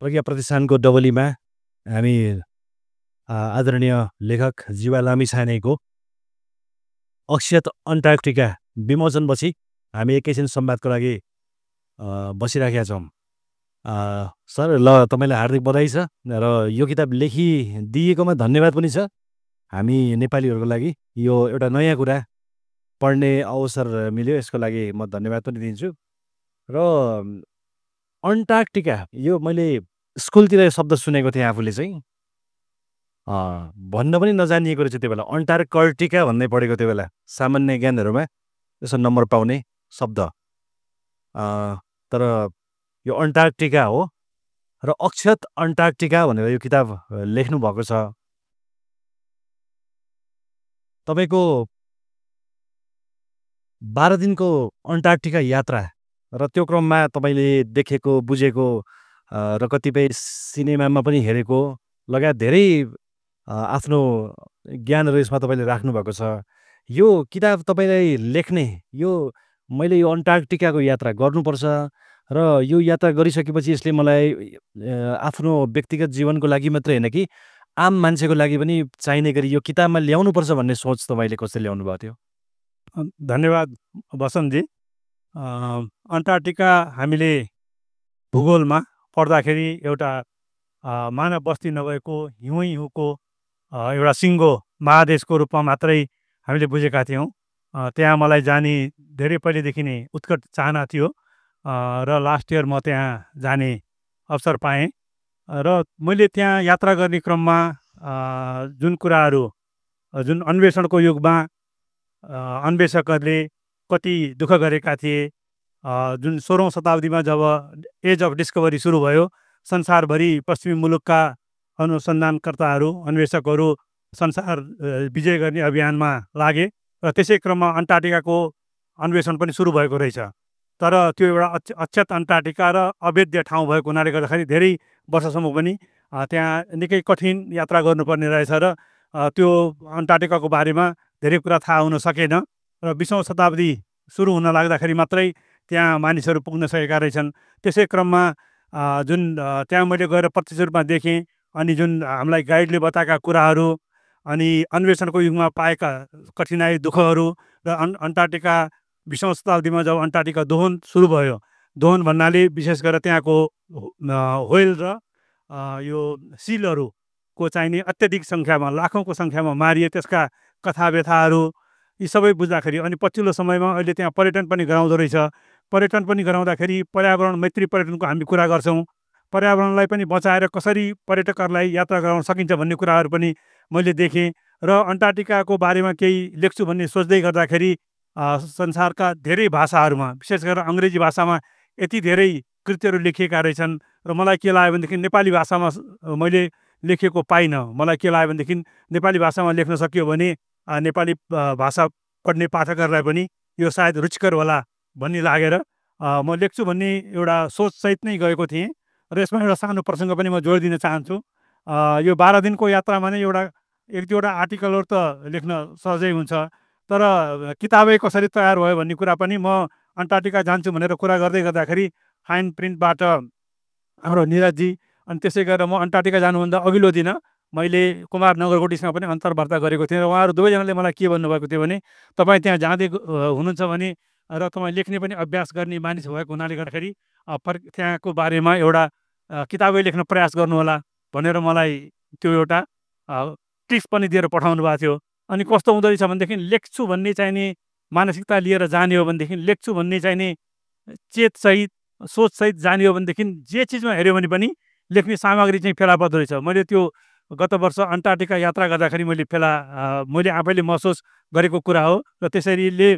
प्रज्ञा प्रतिष्ठानको डबलीमा हामी आदरणीय लेखक जीवा लामिछानेको अक्षत अन्टार्कटिका विमोचनपछि हामी एकैछिन संवादको लागि बसिराखेका छौँ। सर, ल तपाईँलाई हार्दिक बधाई छ र यो किताब लेखिदिएकोमा धन्यवाद पनि छ। हामी नेपालीहरूको लागि यो एउटा नयाँ कुरा पढ्ने अवसर मिल्यो, यसको लागि म धन्यवाद पनि दिन्छु। र अन्टार्कटिका यो मैले स्कुलतिर यो शब्द सुनेको थिएँ आफूले चाहिँ, भन्न पनि नजानिएको रहेछ त्यो बेला। अन्टार्कटिका भन्दै पढेको त्यो बेला सामान्य ज्ञानहरूमा यसो नम्बर पाउने शब्द। तर यो अन्टार्कटिका हो र अक्षत अन्टार्कटिका भनेर यो किताब लेख्नु भएको छ। तपाईँको 12 दिनको अन्टार्कटिका यात्रा र त्यो क्रममा तपाईँले देखेको बुझेको र कतिपय सिनेमामा पनि हेरेको लगायत धेरै आफ्नो ज्ञानहरू यसमा तपाईँले राख्नुभएको छ। यो किताब तपाईँलाई लेख्ने मैले यो अन्टार्कटिकाको यात्रा गर्नुपर्छ र यो यात्रा गरिसकेपछि यसले मलाई आफ्नो व्यक्तिगत जीवनको लागि मात्रै होइन कि आम मान्छेको लागि पनि चाहिने गरी यो किताबमा ल्याउनुपर्छ भन्ने सोच तपाईँले कसरी ल्याउनु भएको थियो? धन्यवाद वसन्तजी। अन्टार्कटिका हामीले भूगोलमा पढ्दाखेरि एउटा मानव बस्ती नभएको हिउँको एउटा सिङ्गो महादेशको रूपमा मात्रै हामीले बुझेका थियौँ। त्यहाँ मलाई जाने धेरै पहिलेदेखि नै उत्कट चाहना थियो र लास्ट इयर म त्यहाँ जाने अवसर पाएँ। र मैले त्यहाँ यात्रा गर्ने क्रममा जुन कुराहरू जुन अन्वेषणको युगमा अन्वेषकहरूले कति दुःख गरेका थिए, जुन 16औं शताब्दीमा जब एज अफ डिस्कभरी सुरु भयो, संसारभरि पश्चिमी मुलुकका अनुसन्धानकर्ताहरू अन्वेषकहरू संसार विजय गर्ने अभियानमा लागे र त्यसै क्रममा अन्टार्कटिकाको अन्वेषण पनि सुरु भएको रहेछ। तर त्यो एउटा अक्षत अन्टार्कटिका र अवैध ठाउँ भएको हुनाले गर्दाखेरि धेरै वर्षसम्म पनि त्यहाँ निकै कठिन यात्रा गर्नुपर्ने रहेछ र त्यो अन्टार्कटिकाको बारेमा धेरै कुरा थाहा हुन सकेन र 20औं शताब्दी सुरु हुन लाग्दाखेरि मात्रै त्यहाँ मानिसहरू पुग्न सकेका रहेछन्। त्यसै क्रममा जुन त्यहाँ मैले गएर प्रत्यक्ष रूपमा देखेँ अनि जुन हामीलाई गाइडले बताएका कुराहरू अनि अन्वेषणको युगमा पाएका कठिनाइ दुःखहरू र अन्टार्कटिका 20औं शताब्दीमा जब अन्टार्कटिका दोहन सुरु भयो, दोहन भन्नाले विशेष गरेर त्यहाँको व्हेल र यो सिलहरूको चाहिने अत्याधिक सङ्ख्यामा लाखौँको सङ्ख्यामा मारिए, त्यसका कथा व्यथाहरू यी सबै बुझ्दाखेरि अनि पछिल्लो समयमा अहिले त्यहाँ पर्यटन पनि गराउँदो रहेछ। पर्यटन पनि गराउँदाखेरि पर्यावरण मैत्री पर्यटनको हामी कुरा गर्छौँ। पर्यावरणलाई पनि बचाएर कसरी पर्यटकहरूलाई यात्रा गराउन सकिन्छ भन्ने कुराहरू पनि मैले देखेँ र अन्टार्कटिकाको बारेमा केही लेख्छु भन्ने सोच्दै गर्दाखेरि संसारका धेरै भाषाहरूमा विशेष गरेर अङ्ग्रेजी भाषामा यति धेरै कृतिहरू लेखिएका रहेछन् र मलाई के लाग्यो भनेदेखि नेपाली भाषामा मैले लेखेको पाइनँ। मलाई के लाग्यो भनेदेखि नेपाली भाषामा लेख्न सकियो भने नेपाली भाषा पढ्ने पाठकहरूलाई पनि यो सायद रुचिकर होला भन्ने लागेर म लेख्छु भन्ने एउटा सोचसहित नै गएको थिएँ। र यसमा एउटा सानो प्रसङ्ग पनि म जोडिदिन चाहन्छु। यो 12 दिनको यात्रामा नै एक दुईवटा आर्टिकलहरू त लेख्न सहजै हुन्छ, तर किताबै कसरी तयार भयो भन्ने कुरा पनि म अन्टार्कटिका जान्छु भनेर कुरा गर्दै गर्दाखेरि फाइन प्रिन्टबाट हाम्रो निरजजी अनि त्यसै गरेर म अन्टार्कटिका जानुभन्दा अघिल्लो दिन मैले कुमार नगरकोटीसँग पनि अन्तर्वार्ता गरेको थिएँ र उहाँहरू दुवैजनाले मलाई के भन्नुभएको थियो भने तपाईँ त्यहाँ जाँदै हुनुहुन्छ भने र तपाईँ लेख्ने पनि अभ्यास गर्ने मानिस भएको हुनाले गर्दाखेरि त्यहाँको बारेमा एउटा किताबै लेख्न प्रयास गर्नुहोला भनेर मलाई त्यो एउटा टिप्स पनि दिएर पठाउनु भएको थियो। अनि कस्तो हुँदो रहेछ भनेदेखि लेख्छु भन्ने चाहिने मानसिकता लिएर जाने हो भनेदेखि, लेख्छु भन्ने चाहिने चेतसहित सोचसहित जाने हो भनेदेखि जे चिजमा हेऱ्यो भने पनि लेख्ने सामग्री चाहिँ फेला पर्दो रहेछ। मैले त्यो गत वर्ष अन्टार्कटिका यात्रा गर्दाखेरि मैले आफैले महसुस गरेको कुरा हो र त्यसैले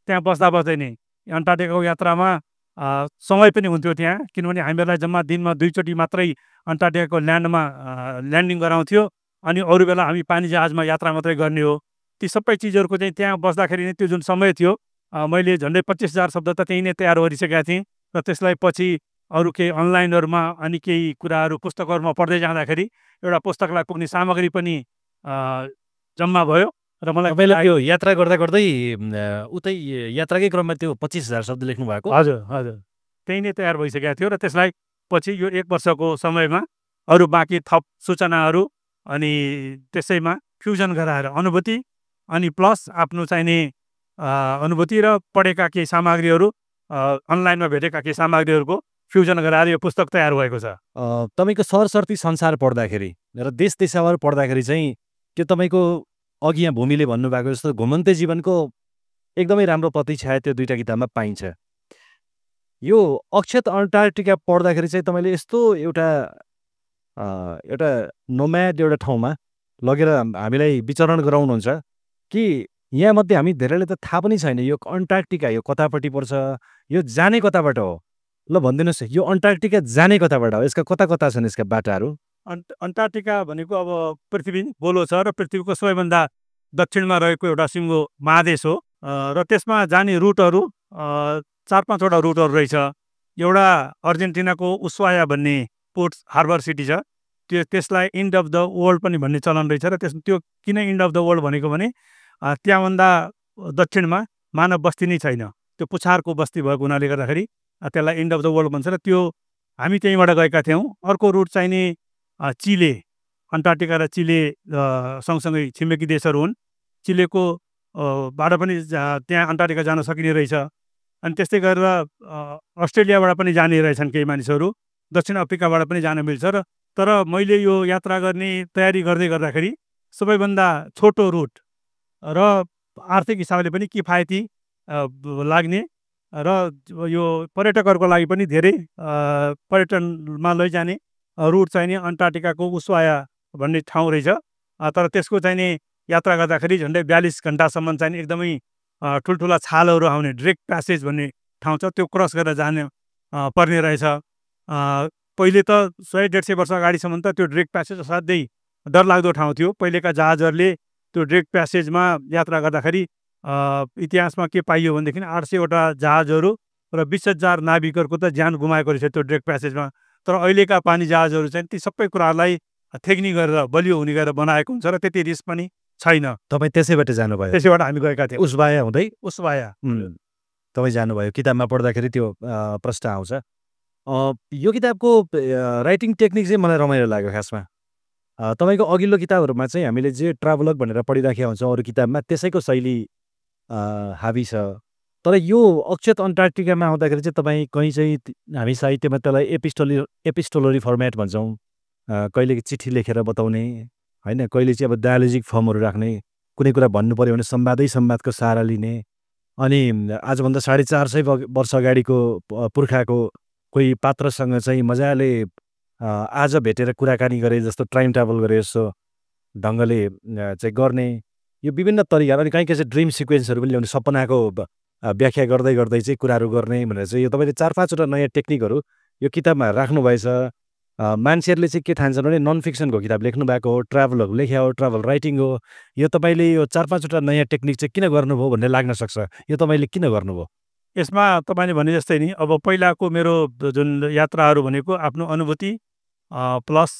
त्यहाँ बस्दा बस्दै नै अन्टार्कटिकाको यात्रामा समय पनि हुन्थ्यो त्यहाँ, किनभने हामीहरूलाई जम्मा दिनमा 2 चोटि मात्रै अन्टार्कटिकाको ल्यान्डिङ गराउँथ्यो अनि अरू बेला हामी पानी जहाजमा यात्रा मात्रै गर्ने हो। ती सबै चिजहरूको चाहिँ त्यहाँ बस्दाखेरि नै त्यो जुन समय थियो मैले झन्डै 25,000 शब्द त त्यही नै तयार गरिसकेका थिएँ र त्यसलाई पछि अरू केही अनलाइनहरूमा अनि केही कुराहरू पुस्तकहरूमा पढ्दै जाँदाखेरि एउटा पुस्तकलाई पुग्ने सामग्री पनि जम्मा भयो र मलाई तपाईँले यो यात्रा गर्दा गर्दै उतै यात्राकै क्रममा त्यो 25,000 शब्द लेख्नु भएको? हजुर, त्यही नै तयार भइसकेको थियो र त्यसलाई पछि यो 1 वर्षको समयमा अरू बाँकी थप सूचनाहरू अनि त्यसैमा फ्युजन गराएर अनुभूति अनि प्लस आफ्नो चाहिने अनुभूति र पढेका केही सामग्रीहरू अनलाइनमा भेटेका केही सामग्रीहरूको फ्युजन गराएर यो पुस्तक तयार भएको छ। तपाईँको सरसर्ती संसार पढ्दाखेरि र देश देशावर पढ्दाखेरि चाहिँ त्यो तपाईँको अघि यहाँ भूमिले भन्नुभएको जस्तो घुमन्ते जीवनको एकदमै राम्रो प्रतिछाया त्यो दुईवटा किताबमा पाइन्छ। यो अक्षत अन्टार्कटिका पढ्दाखेरि चाहिँ तपाईँले यस्तो एउटा नोम्याड एउटा ठाउँमा लगेर हामीलाई विचरण गराउनुहुन्छ कि यहाँमध्ये हामी धेरैले त थाहा पनि छैन यो अन्टार्कटिका यो कतापट्टि पर्छ, यो जाने कताबाट हो? ल भनिदिनुहोस्, यो अन्टार्कटिका जाने कताबाट हो? यसका कता कता छन् यसका बाटाहरू? अन्टार्कटिका भनेको अब पृथ्वी गोलो छ र पृथ्वीको सबैभन्दा दक्षिणमा रहेको एउटा सिङ्गो महादेश हो र त्यसमा जाने रुटहरू 4-5वटा रुटहरू रहेछ। एउटा अर्जेन्टिनाको उस्वाया भन्ने पोर्ट हार्बर सिटी छ, त्यसलाई इन्ड अफ द वर्ल्ड पनि भन्ने चलन रहेछ र त्यो किन इन्ड अफ द वर्ल्ड भनेको भने त्यहाँभन्दा दक्षिणमा मानव बस्ती नै छैन, त्यो पुछारको बस्ती भएको हुनाले गर्दाखेरि त्यसलाई इन्ड अफ द वर्ल्ड भन्छ र त्यो हामी त्यहीँबाट गएका थियौँ। अर्को रुट चाहिने चिले, अन्टार्कटिका र चिले सँगसँगै छिमेकी देशहरू हुन्। चिलेको बाट पनि त्यहाँ अन्टार्कटिका जान सकिने रहेछ। अनि त्यस्तै गरेर अस्ट्रेलियाबाट पनि जाने रहेछन् केही मानिसहरू, दक्षिण अफ्रिकाबाट पनि जान मिल्छ र तर मैले यो यात्रा गर्ने तयारी गर्दै गर्दाखेरि सबैभन्दा छोटो रुट र आर्थिक हिसाबले पनि किफायती लाग्ने र यो पर्यटकहरूको लागि पनि धेरै पर्यटनमा लैजाने रुट चाहिने अन्टार्कटिकाको उस्वाया भन्ने ठाउँ रहेछ। तर त्यसको चाहिने यात्रा गर्दाखेरि झन्डै 42 घन्टासम्म चाहिँ एकदमै ठुल्ठुला छालहरू आउने ड्रेक प्यासेज भन्ने ठाउँ छ, त्यो क्रस गरेर जाने पर्ने रहेछ। पहिले त 100-150 वर्ष अगाडिसम्म त त्यो ड्रेक प्यासेज असाध्यै डरलाग्दो ठाउँ थियो। पहिलेका जहाजहरूले त्यो ड्रेक प्यासेजमा यात्रा गर्दाखेरि इतिहासमा के पाइयो भनेदेखि 800वटा जहाजहरू र 20,000 नाविकहरूको त ज्यान गुमाएको रहेछ त्यो ड्रेक प्यासेजमा। तर अहिलेका पानी जहाजहरू चाहिँ ती सबै कुरालाई थेग्नी गरेर बलियो हुने गरेर बनाएको हुन्छ र त्यति रिस्क पनि छैन। तपाईँ त्यसैबाट जानुभयो? त्यसैबाट हामी गएका थियौँ, उस्वाया हुँदै। उस्वाया तपाईँ जानुभयो। किताबमा पढ्दाखेरि त्यो प्रश्न आउँछ। यो किताबको राइटिङ टेक्निक चाहिँ मलाई रमाइलो लाग्यो खासमा। तपाईँको अघिल्लो किताबहरूमा चाहिँ हामीले जे ट्राभलग भनेर पढिराखेका हुन्छौँ अरू किताबमा त्यसैको शैली हाबी छ। तर यो अक्षत अन्टार्कटिकामा आउँदाखेरि चाहिँ तपाईँ कहीँ चाहिँ हामी साहित्यमा त्यसलाई एपिस्टोलरी फर्मेट भन्छौँ, कहिले चिठी लेखेर बताउने होइन, कहिले चाहिँ अब डायलोजिक फर्महरू राख्ने, कुनै कुरा भन्नु पऱ्यो भने संवादको सहारा लिने। अनि आजभन्दा 450 वर्ष अगाडिको पुर्खाको कोही पात्रसँग चाहिँ मजाले आज भेटेर कुराकानी गरे जस्तो टाइम ट्राभल गरे जस्तो ढङ्गले चाहिँ गर्ने यो विभिन्न तरिका। अनि कहीँ चाहिँ ड्रिम सिक्वेन्सहरू पनि ल्याउने, सपनाको व्याख्या गर्दै गर्दै चाहिँ कुराहरू गर्ने भनेर चाहिँ यो तपाईँले 4-5वटा नयाँ टेक्निकहरू यो किताबमा राख्नुभएछ। मान्छेहरूले चाहिँ के ठान्छन् भने नन फिक्सनको किताब लेख्नु भएको हो, ट्राभलहरू लेख्या हो, ट्राभल राइटिङ हो। यो तपाईँले यो 4-5वटा नयाँ टेक्निक चाहिँ किन गर्नुभयो भन्ने लाग्न सक्छ, यो तपाईँले किन गर्नुभयो? यसमा तपाईँले भने जस्तै नि अब पहिलाको मेरो जुन यात्राहरू भनेको आफ्नो अनुभूति प्लस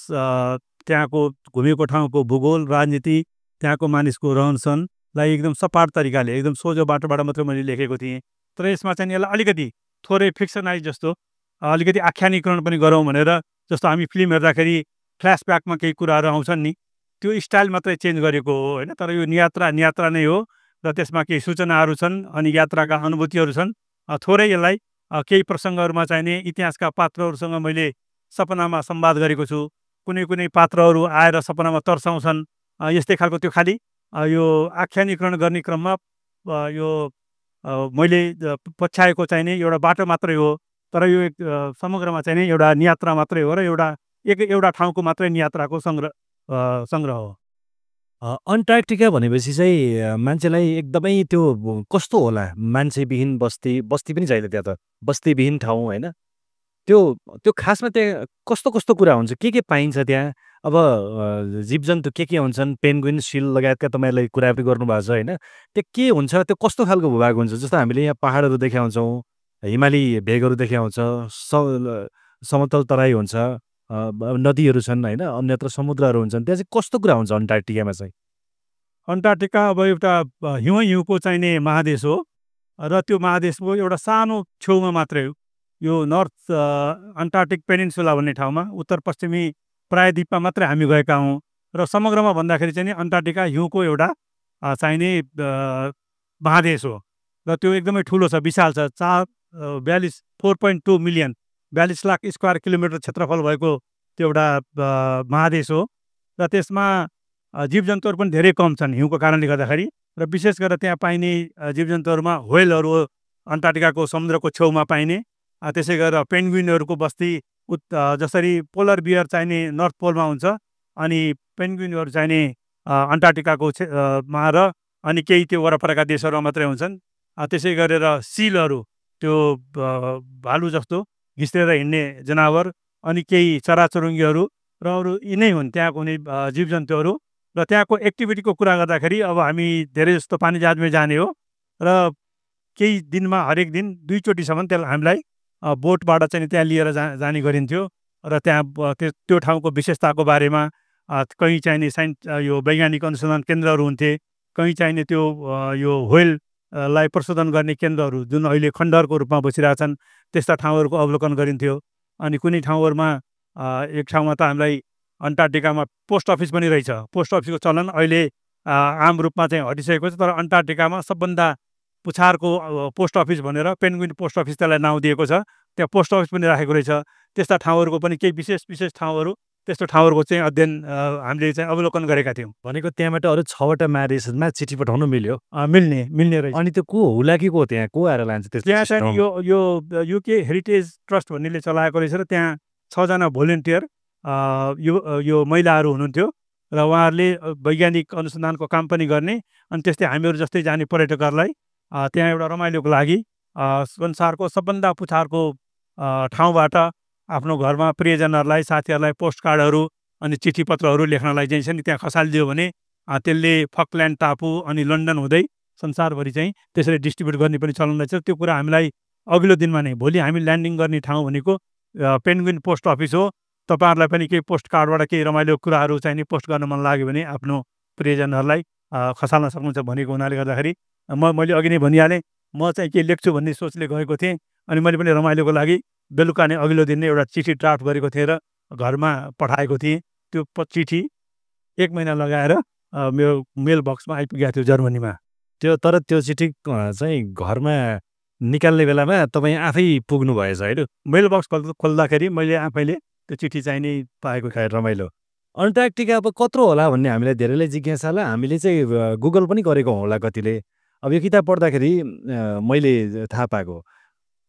त्यहाँको घुमेको ठाउँको भूगोल, राजनीति, त्यहाँको मानिसको रहनसहनलाई एकदम सपाट तरिकाले एकदम सोझो बाटोबाट मात्रै मैले लेखेको थिएँ। तर यसमा चाहिँ यसलाई अलिकति थोरै फिक्सनाइज जस्तो अलिकति आख्यानीकरण पनि गरौँ भनेर, जस्तो हामी फिल्म हेर्दाखेरि फ्ल्यासब्याकमा केही कुराहरू आउँछन् नि, त्यो स्टाइल मात्रै चेन्ज गरेको हो होइन। तर यो यात्रा नै हो र त्यसमा केही सूचनाहरू छन् अनि यात्राका अनुभूतिहरू छन्। थोरै यसलाई केही प्रसङ्गहरूमा चाहिने इतिहासका पात्रहरूसँग मैले सपनामा संवाद गरेको छु। कुनै कुनै पात्रहरू आएर सपनामा तर्साउँछन्, यस्तै खालको त्यो खालि यो आख्यानीकरण गर्ने क्रममा यो मैले पछ्याएको चाहिने एउटा बाटो मात्रै हो। तर यो समग्रमा चाहिँ एउटा यात्रा मात्रै हो र एउटा ठाउँको मात्रै यात्राको सङ्ग्रह हो। अन्टार्कटिका भनेपछि चाहिँ मान्छेलाई एकदमै त्यो कस्तो होला, मान्छेविहीन बस्ती पनि चाहिन्छ त्यहाँ, त बस्तीविहीन ठाउँ होइन। त्यो खासमा त्यहाँ कस्तो कस्तो कुरा हुन्छ, के पाइन्छ त्यहाँ? अब जीवजन्तु के हुन्छन्, पेन्गुइन, सिल लगायतका तपाईँहरूले कुरा पनि गर्नुभएको छ होइन। त्यो के हुन्छ, त्यो कस्तो खालको भूभाग हुन्छ? जस्तो हामीले यहाँ पहाडहरू देखेका हुन्छौँ, हिमाली भेगहरू देखेका हुन्छ, समतल तराई हुन्छ, नदीहरू छन् होइन, अन्यत्र समुद्रहरू हुन्छन्। त्यहाँ चाहिँ कस्तो कुरा हुन्छ अन्टार्कटिकामा चाहिँ? अन्टार्कटिका अब एउटा हिउँको चाहिने महादेश हो र त्यो महादेशको एउटा सानो छेउमा मात्रै हो। यो नर्थ अन्टार्कटिक पेनिन्सुला भन्ने ठाउँमा उत्तर पश्चिमी प्रायद्वीपमा मात्रै हामी गएका हौँ र समग्रमा भन्दाखेरि चाहिँ नि अन्टार्कटिका हिउँको एउटा चाहिने महादेश हो र त्यो एकदमै ठुलो छ, विशाल छ। 4.2 मिलियन 42 लाख स्क्वायर किलोमिटर क्षेत्रफल भएको त्यो एउटा महादेश हो र त्यसमा जीवजन्तुहरू पनि धेरै कम छन् हिउँको कारणले गर्दाखेरि र विशेष गरेर त्यहाँ पाइने जीवजन्तुहरूमा व्हेलहरू हो, अन्टार्कटिकाको समुद्रको छेउमा पाइने। त्यसै गरेर पेन्गुइनहरूको बस्ती जसरी पोलर बियर चाहिने नर्थ पोलमा हुन्छ अनि पेन्गुइनहरू चाहिने अन्टार्कटिकाको मा र अनि केही त्यो वरपरका देशहरूमा मात्रै हुन्छन्। त्यसै गरेर सिलहरू त्यो भालु जस्तो घिस्रेर हिँड्ने जनावर अनि केही चराचुरुङ्गीहरू र अरू यिनै हुन् त्यहाँको हुने जीवजन्तुहरू। र त्यहाँको एक्टिभिटीको कुरा गर्दाखेरि अब हामी धेरै जस्तो पानी जहाजमै जाने हो र केही दिनमा हरेक दिन 2 चोटिसम्म त्यसलाई हामीलाई बोटबाट चाहिँ त्यहाँ लिएर जाने गरिन्थ्यो र त्यहाँ त्यो ठाउँको विशेषताको बारेमा कहीँ चाहिने यो वैज्ञानिक अनुसन्धान केन्द्रहरू हुन्थे, कहीँ चाहिने त्यो यो व्हेललाई प्रशोधन गर्ने केन्द्रहरू जुन अहिले खण्डहरको रूपमा बसिरहेछन् त्यस्ता ठाउँहरूको अवलोकन गरिन्थ्यो। अनि कुनै ठाउँहरूमा एक ठाउँमा त हामीलाई अन्टार्कटिकामा पोस्ट अफिस पनि रहेछ। पोस्ट अफिसको चलन अहिले आम रूपमा चाहिँ हटिसकेको छ, तर अन्टार्कटिकामा सबभन्दा पुछारको पोस्ट अफिस भनेर पेन्गुइन पोस्ट अफिस त्यसलाई नाउँ दिएको छ। त्यहाँ पोस्ट अफिस पनि राखेको रहेछ। त्यस्ता ठाउँहरूको पनि केही विशेष ठाउँहरू, त्यस्तो ठाउँहरूको चाहिँ अध्ययन हामीले चाहिँ अवलोकन गरेका थियौँ। भनेको त्यहाँबाट अरू 6वटा महादेशमा चिठी पठाउनु मिल्यो? मिल्ने रहेछ। अनि त्यो को होला कि को त्यहाँ को आएर लान्छ त्यस्तो? त्यहाँ चाहिँ यो युके हेरिटेज ट्रस्ट भन्नेले चलाएको रहेछ र त्यहाँ 6 जना भोलिन्टियर यो महिलाहरू हुनुहुन्थ्यो र उहाँहरूले वैज्ञानिक अनुसन्धानको काम पनि गर्ने अनि त्यस्तै हामीहरू जस्तै जाने पर्यटकहरूलाई त्यहाँ एउटा रमाइलोको लागि संसारको सबभन्दा पुछारको ठाउँबाट आफ्नो घरमा प्रियजनहरूलाई, साथीहरूलाई पोस्ट कार्डहरू अनि चिठी पत्रहरू लेख्नलाई चाहिँ नि त्यहाँ खसालिदियो भने त्यसले फकल्यान्ड टापु अनि लन्डन हुँदै संसारभरि चाहिँ त्यसरी डिस्ट्रिब्युट गर्ने पनि चलन रहेछ। त्यो कुरा हामीलाई अघिल्लो दिनमा नै, भोलि हामी ल्यान्डिङ गर्ने ठाउँ भनेको पेन्गुइन पोस्ट अफिस हो। तपाईँहरूलाई पनि केही पोस्ट कार्डबाट केही रमाइलो कुराहरू चाहिँ नि पोस्ट गर्न मन लाग्यो भने आफ्नो प्रियजनहरूलाई खसाल्न सक्नुहुन्छ भनेको हुनाले गर्दाखेरि मैले अघि नै भनिहालेँ, म चाहिँ के लेख्छु भन्ने सोचले गएको थिएँ। अनि मैले पनि रमाइलोको लागि बेलुका नै अघिल्लो दिन नै एउटा चिठी ड्राफ्ट गरेको थिएँ र घरमा पठाएको थिएँ। त्यो चिठी 1 महिना लगाएर मेरो मेल बक्समा आइपुगेको थियो जर्मनीमा। तर त्यो चिठी चाहिँ घरमा निकाल्ने बेलामा तपाईँ आफै पुग्नु भएछ होइन? मेल बक्स खोल्दाखेरि मैले आफैले त्यो चिठी चाहिँ नि पाएको थिएँ। रमाइलो। अन्टार्कटिका अब कत्रो होला भन्ने हामीलाई धेरैले जिज्ञासा होला। हामीले चाहिँ गुगल पनि गरेको होला कतिले। अब यो किताब पढ्दाखेरि मैले थाहा पाएको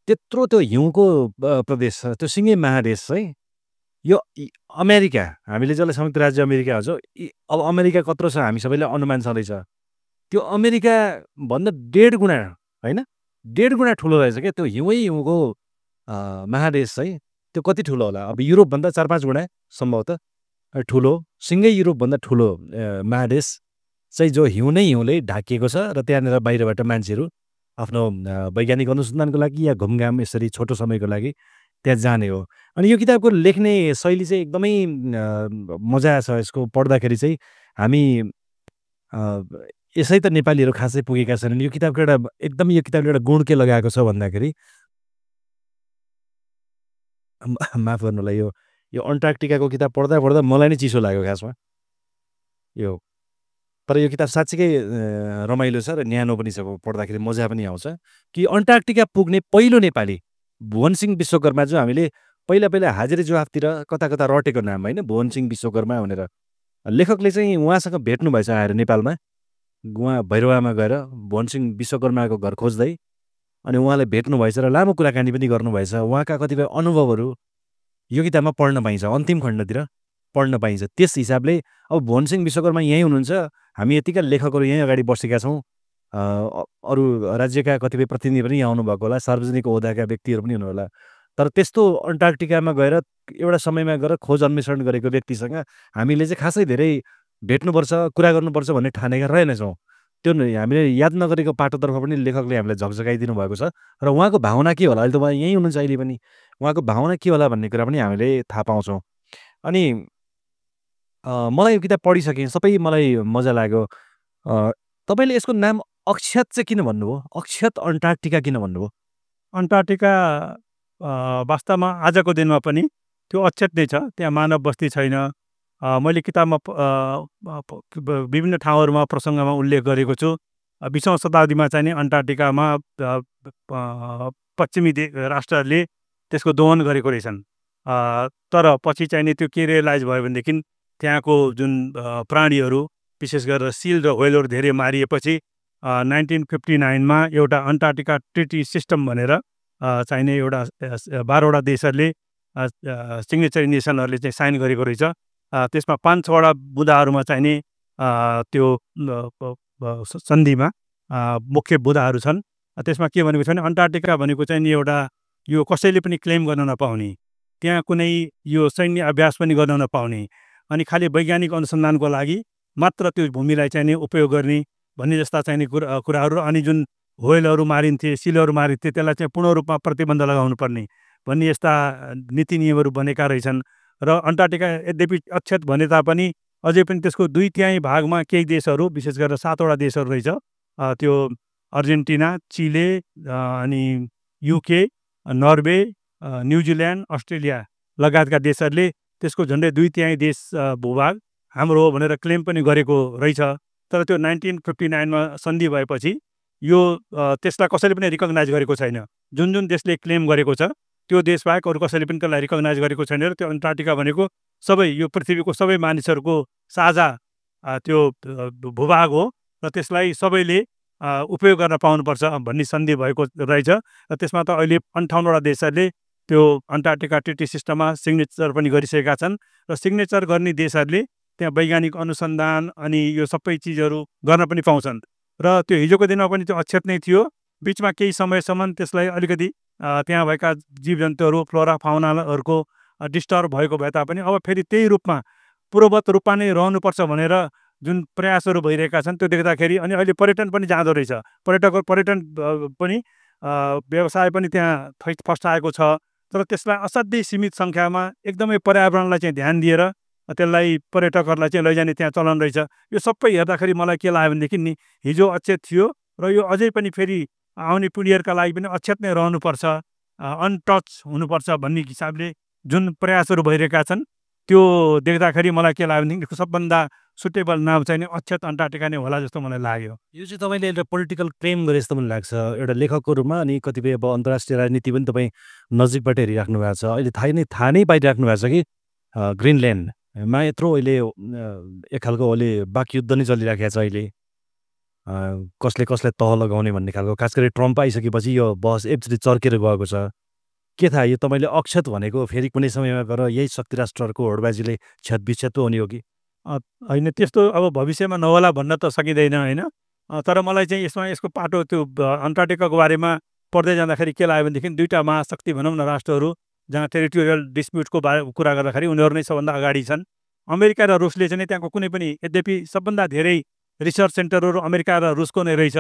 त्यत्रो त्यो हिउँको प्रदेश छ, त्यो सिङ्गै महादेश चाहिँ यो अमेरिका, हामीले जसलाई संयुक्त राज्य अमेरिका भन्छौँ, अब अमेरिका कत्रो छ हामी सबैलाई अनुमान छँदैछ। त्यो अमेरिका भन्दा 1.5 गुणा होइन, 1.5 गुणा ठुलो रहेछ क्या त्यो हिउँको महादेश चाहिँ। त्यो कति ठुलो होला? अब युरोपभन्दा 4-5 गुणा सम्भवतः ठुलो, सिङ्गै युरोपभन्दा ठुलो महादेश चाहिँ जो हिउँले ढाकिएको छ र त्यहाँनिर बाहिरबाट मान्छेहरू आफ्नो वैज्ञानिक अनुसन्धानको लागि या घुमघाम यसरी छोटो समयको लागि त्यहाँ जाने हो। अनि यो किताबको लेख्ने शैली चाहिँ एकदमै मजा छ। यसको पढ्दाखेरि चाहिँ हामी यसै त नेपालीहरू खासै पुगेका छैनन्। यो किताबको यो किताबले एउटा गुण के लगाएको छ भन्दाखेरि, माफ गर्नुलाई, यो अन्टार्कटिकाको किताब पढ्दा मलाई नै चिसो लाग्यो खासमा यो। तर यो किताब साँच्चीकै रमाइलो छ र न्यानो पनि छ, पढ्दाखेरि मजा पनि आउँछ। कि अन्टार्कटिका पुग्ने पहिलो नेपाली भुवनसिंह विश्वकर्मा, जो हामीले पहिला हाजिरी जवाफतिर कता रटेको नाम होइन, भुवनसिंह विश्वकर्मा भनेर। लेखकले चाहिँ उहाँसँग भेट्नु भएछ आएर नेपालमा, उहाँ भैरवामा गएर भुवनसिंह विश्वकर्माको घर खोज्दै अनि उहाँलाई भेट्नु भएछ र लामो कुराकानी पनि गर्नुभएछ। उहाँका कतिपय अनुभवहरू यो किताबमा पढ्न पाइन्छ, अन्तिम खण्डतिर पढ्न पाइन्छ। त्यस हिसाबले अब भुवनसिंह विश्वकर्मा यहीँ हुनुहुन्छ, हामी यतिका लेखकहरू यहीँ अगाडि बसेका छौँ, अरू राज्यका कतिपय प्रतिनिधि पनि यहाँ आउनुभएको होला, सार्वजनिक ओहदाका व्यक्तिहरू पनि हुनुहोला। तर त्यस्तो अन्टार्कटिकामा गएर एउटा समयमा गएर खोज अन्वेषण गरेको व्यक्तिसँग हामीले चाहिँ खासै धेरै भेट्नुपर्छ, कुरा गर्नुपर्छ भन्ने ठानेका रहेनछौँ। त्यो हामीले याद नगरेको पाटोतर्फ पनि लेखकले हामीलाई झकझकाइदिनु भएको छ। र उहाँको भावना के होला, अहिले त उहाँ यहीँ हुनुहुन्छ अहिले पनि, उहाँको भावना के होला भन्ने कुरा पनि हामीले थाहा पाउँछौँ। अनि मलाई यो किताब पढिसकेँ, सबै मलाई मजा लाग्यो। तपाईँले यसको नाम अक्षत चाहिँ किन भन्नुभयो? अक्षत अन्टार्कटिका किन भन्नुभयो? अन्टार्कटिका वास्तवमा आजको दिनमा पनि त्यो अक्षत नै छ, त्यहाँ मानव बस्ती छैन। मैले किताबमा विभिन्न ठाउँहरूमा प्रसङ्गमा उल्लेख गरेको छु। 20औं शताब्दीमा चाहिँ नि अन्टार्कटिकामा पश्चिमी राष्ट्रहरूले त्यसको दोहन गरेको रहेछन्। तर पछि चाहिँ नि त्यो के रियलाइज भयो भनेदेखि त्यहाँको जुन प्राणीहरू विशेष गरेर सिल र व्हेलहरू धेरै मारिएपछि 1959मा एउटा अन्टार्कटिका ट्रिटी सिस्टम भनेर चाहिने एउटा 12वटा देशहरूले सिग्नेचरी नेसनहरूले चाहिँ साइन गरेको रहेछ। त्यसमा 5-6वटा बुदाहरूमा चाहिँ नि त्यो सन्धिमा मुख्य बुदाहरू छन्। त्यसमा के भनेको छ भने अन्टार्कटिका भनेको चाहिँ नि एउटा यो कसैले पनि क्लेम गर्न नपाउने, त्यहाँ कुनै यो सैन्य अभ्यास पनि गर्न नपाउने, अनि खालि वैज्ञानिक अनुसन्धानको लागि मात्र त्यो भूमिलाई चाहिँ नि उपयोग गर्ने भन्ने जस्ता चाहिने कुराहरू। अनि जुन व्हेलहरू मारिन्थे, सिलहरू मारिन्थे, त्यसलाई चाहिँ पूर्ण रूपमा प्रतिबन्ध लगाउनु पर्ने भन्ने यस्ता नीति नियमहरू बनेका रहेछन्। र अन्टार्कटिका यद्यपि अक्षत भने तापनि अझै पनि त्यसको 2/3 भागमा केही देशहरू, विशेष गरेर 7वटा देशहरू रहेछ, त्यो अर्जेन्टिना, चिले, अनि युके, नर्वे, न्युजिल्यान्ड, अस्ट्रेलिया लगायतका देशहरूले त्यसको झन्डै 2/3 देश भूभाग हाम्रो हो भनेर क्लेम पनि गरेको रहेछ। तर त्यो 1959मा सन्धि भएपछि यो त्यसलाई कसैले पनि रिकगनाइज गरेको छैन। जुन जुन देशले क्लेम गरेको छ त्यो देशबाहेक अरू कसैले पनि त्यसलाई रिकगनाइज गरेको छैन। र त्यो अन्टार्कटिका भनेको सबै यो पृथ्वीको सबै मानिसहरूको साझा त्यो भूभाग हो र त्यसलाई सबैले उपयोग गर्न पाउनुपर्छ भन्ने सन्धि भएको रहेछ। र त्यसमा त अहिले 58वटा देशहरूले त्यो अन्टार्कटिका ट्रिटी सिस्टममा सिग्नेचर पनि गरिसकेका छन्। र सिग्नेचर गर्ने देशहरूले त्यहाँ वैज्ञानिक अनुसन्धान अनि यो सबै चिजहरू गर्न पनि पाउँछन्। र त्यो हिजोको दिनमा पनि त्यो अक्षत नै थियो। बिचमा केही समयसम्म त्यसलाई अलिकति त्यहाँ भएका जीवजन्तुहरू, फ्लोरा फाउनाहरूको डिस्टर्ब भएको भए तापनि अब फेरि त्यही रूपमा पूर्ववत रूपमा नै रहनुपर्छ भनेर जुन प्रयासहरू भइरहेका छन् त्यो देख्दाखेरि, अनि अहिले पर्यटन पनि जाँदो रहेछ। पर्यटन पनि व्यवसाय पनि त्यहाँ फस्टाएको छ। तर त्यसलाई असाध्यै सीमित सङ्ख्यामा एकदमै पर्यावरणलाई चाहिँ ध्यान दिएर त्यसलाई पर्यटकहरूलाई चाहिँ लैजाने त्यहाँ चलन रहेछ। यो सबै हेर्दाखेरि मलाई के लाग्यो भनेदेखि नि हिजो अक्षत थियो र यो अझै पनि फेरि आउने पिँढीहरूका लागि पनि अक्षत नै रहनुपर्छ, अनटच हुनुपर्छ भन्ने हिसाबले जुन प्रयासहरू भइरहेका छन् त्यो देख्दाखेरि मलाई के लाग्यो भनेदेखि सबभन्दा सुटेबल नाम चाहिँ नि अक्षत अन्टार्कटिका नै होला जस्तो मलाई लाग्यो। यो चाहिँ तपाईँले एउटा पोलिटिकल क्लेम गरे जस्तो मलाई लाग्छ एउटा लेखकको रूपमा। अनि कतिपय अब अन्तर्राष्ट्रिय राजनीति पनि तपाईँ नजिकबाट हेरिराख्नु भएको छ। अहिले थाहा नै पाइराख्नु भएको छ कि ग्रिनल्यान्डमा यत्रो अहिले एक खालको अहिले वाकयुद्ध नै चलिराखेको छ। अहिले कसले कसलाई तह लगाउने भन्ने खालको, खास गरी ट्रम्प आइसकेपछि यो बहस एकचोटि चर्केर गएको छ। के थाहा यो तपाईँले अक्षत भनेको फेरि कुनै समयमा गएर यही शक्ति राष्ट्रहरूको होडबाजीले क्षतविक्षत पो हुने हो कि? होइन, त्यस्तो अब भविष्यमा नहोला भन्न त सकिँदैन होइन। तर मलाई चाहिँ यसको पाटो त्यो अन्टार्कटिकाको बारेमा पढ्दै जाँदाखेरि के लाग्यो भनेदेखि 2टा महाशक्ति भनौँ न राष्ट्रहरू जहाँ टेरिटोरियल डिस्प्युटको कुरा गर्दाखेरि उनीहरू नै सबभन्दा अगाडि छन्। अमेरिका र रुसले चाहिँ त्यहाँको कुनै पनि, यद्यपि सबभन्दा धेरै रिसर्च सेन्टरहरू अमेरिका र रुसको नै रहेछ,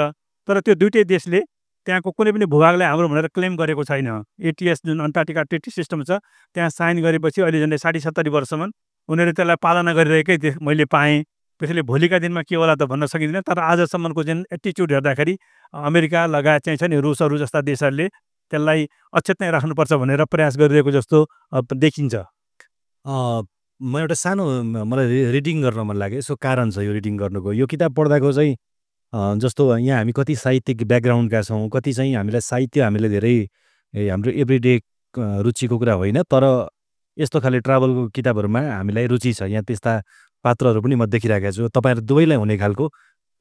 तर त्यो दुइटै देशले त्यहाँको कुनै पनि भूभागलाई हाम्रो भनेर क्लेम गरेको छैन। एटिएस जुन अन्टार्कटिका ट्रिटी सिस्टम छ त्यहाँ साइन गरेपछि अहिले झन्डै 60-70 वर्षसम्म उनीहरूले त्यसलाई पालना गरिरहेकै मैले पाएँ। त्यसैले भोलिका दिनमा के होला त भन्न सकिँदैन। तर आजसम्मको जुन एटिच्युड हेर्दाखेरि अमेरिका लगायत चाहिँ छ नि रुसहरू जस्ता देशहरूले त्यसलाई अक्षत नै राख्नुपर्छ भनेर प्रयास गरिरहेको जस्तो देखिन्छ। म एउटा सानो मलाई रिडिङ गर्न मन लाग्यो, यसो कारण छ यो रिडिङ गर्नुको। यो किताब पढ्दाको चाहिँ जस्तो यहाँ हामी कति साहित्यिक ब्याकग्राउन्डका छौँ, कति चाहिँ हामीलाई साहित्य हामीले धेरै हाम्रो एभ्रिडे रुचिको कुरा होइन, तर यस्तो खाले ट्राभलको किताबहरूमा हामीलाई रुचि छ। यहाँ त्यस्ता पात्रहरू पनि म देखिरहेको छु। तपाईँहरू दुवैलाई हुने खालको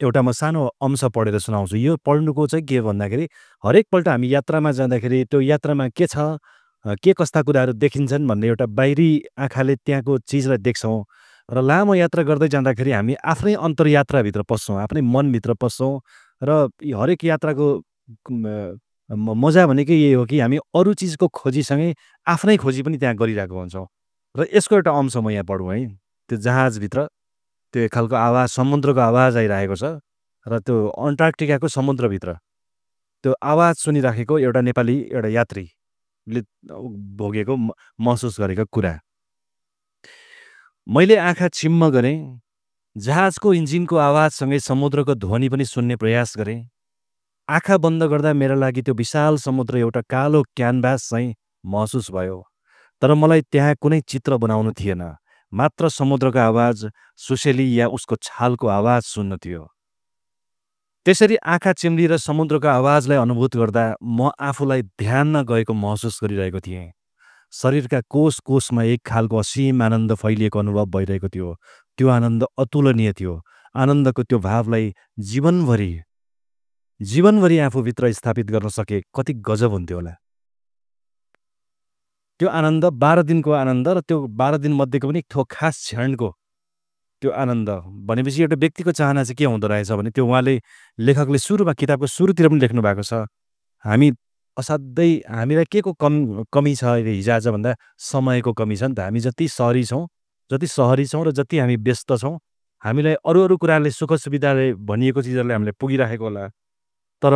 एउटा म सानो अंश पढेर सुनाउँछु। यो पढ्नुको चाहिँ के भन्दाखेरि हरेकपल्ट हामी यात्रामा जाँदाखेरि त्यो यात्रामा के छ, के कस्ता कुराहरू देखिन्छन् भन्ने एउटा बाहिरी आँखाले त्यहाँको चिजलाई देख्छौँ। र लामो यात्रा गर्दै जाँदाखेरि हामी आफ्नै अन्तर्यात्राभित्र पस्छौँ, आफ्नै मनभित्र पस्छौँ। र हरेक यात्राको मजा भनेकै यही हो कि हामी अरू चिजको खोजीसँगै आफ्नै खोजी पनि त्यहाँ गरिरहेको हुन्छौँ। र यसको एउटा अंश म यहाँ पढौँ है। त्यो जहाजभित्र त्यो एक खालको आवाज, समुद्रको आवाज आइरहेको छ र त्यो अन्टार्कटिकाको समुद्रभित्र त्यो आवाज सुनिराखेको एउटा नेपाली एउटा यात्रीले भोगेको महसुस गरेको कुरा। मैले आँखा चिम्म गरेँ, जहाजको इन्जिनको आवाजसँगै समुद्रको ध्वनि पनि सुन्ने प्रयास गरेँ। आँखा बन्द गर्दा मेरा लागि त्यो विशाल समुद्र एउटा कालो क्यानभास चाहिँ महसुस भयो। तर मलाई त्यहाँ कुनै चित्र बनाउनु थिएन। मात्र समुद्रको आवाज, सुसेली या उसको छालको आवाज सुन्न थियो। त्यसरी आँखा चिम्लिएर समुद्रको आवाजलाई अनुभूत गर्दा म आफूलाई ध्यानमा गएको महसुस गरिरहेको थिएँ। शरीरका कोष कोषमा एक खालको असीम आनन्द फैलिएको अनुभव भइरहेको थियो। त्यो आनन्द अतुलनीय थियो। आनन्दको त्यो भावलाई जीवनभरि जीवनभरि आफूभित्र स्थापित गर्न सके कति गजब हुन्थ्यो होला। त्यो आनन्द 12 दिनको आनन्द र त्यो 12 दिन मध्येको पनि एक खास क्षणको त्यो आनन्द भनेपछि एउटा व्यक्तिको चाहना चाहिँ के हुँदो रहेछ भने त्यो उहाँले लेखकले सुरुमा किताबको सुरुतिर पनि लेख्नु भएको छ। हामीलाई के को कमी छ अहिले हिजोआज भन्दा समयको कमी छ नि त। हामी जति सहरी छौँ र जति हामी व्यस्त छौँ, हामीलाई अरू कुराले सुख सुविधाले भनिएको चिजहरूले हामीले पुगिराखेको होला। तर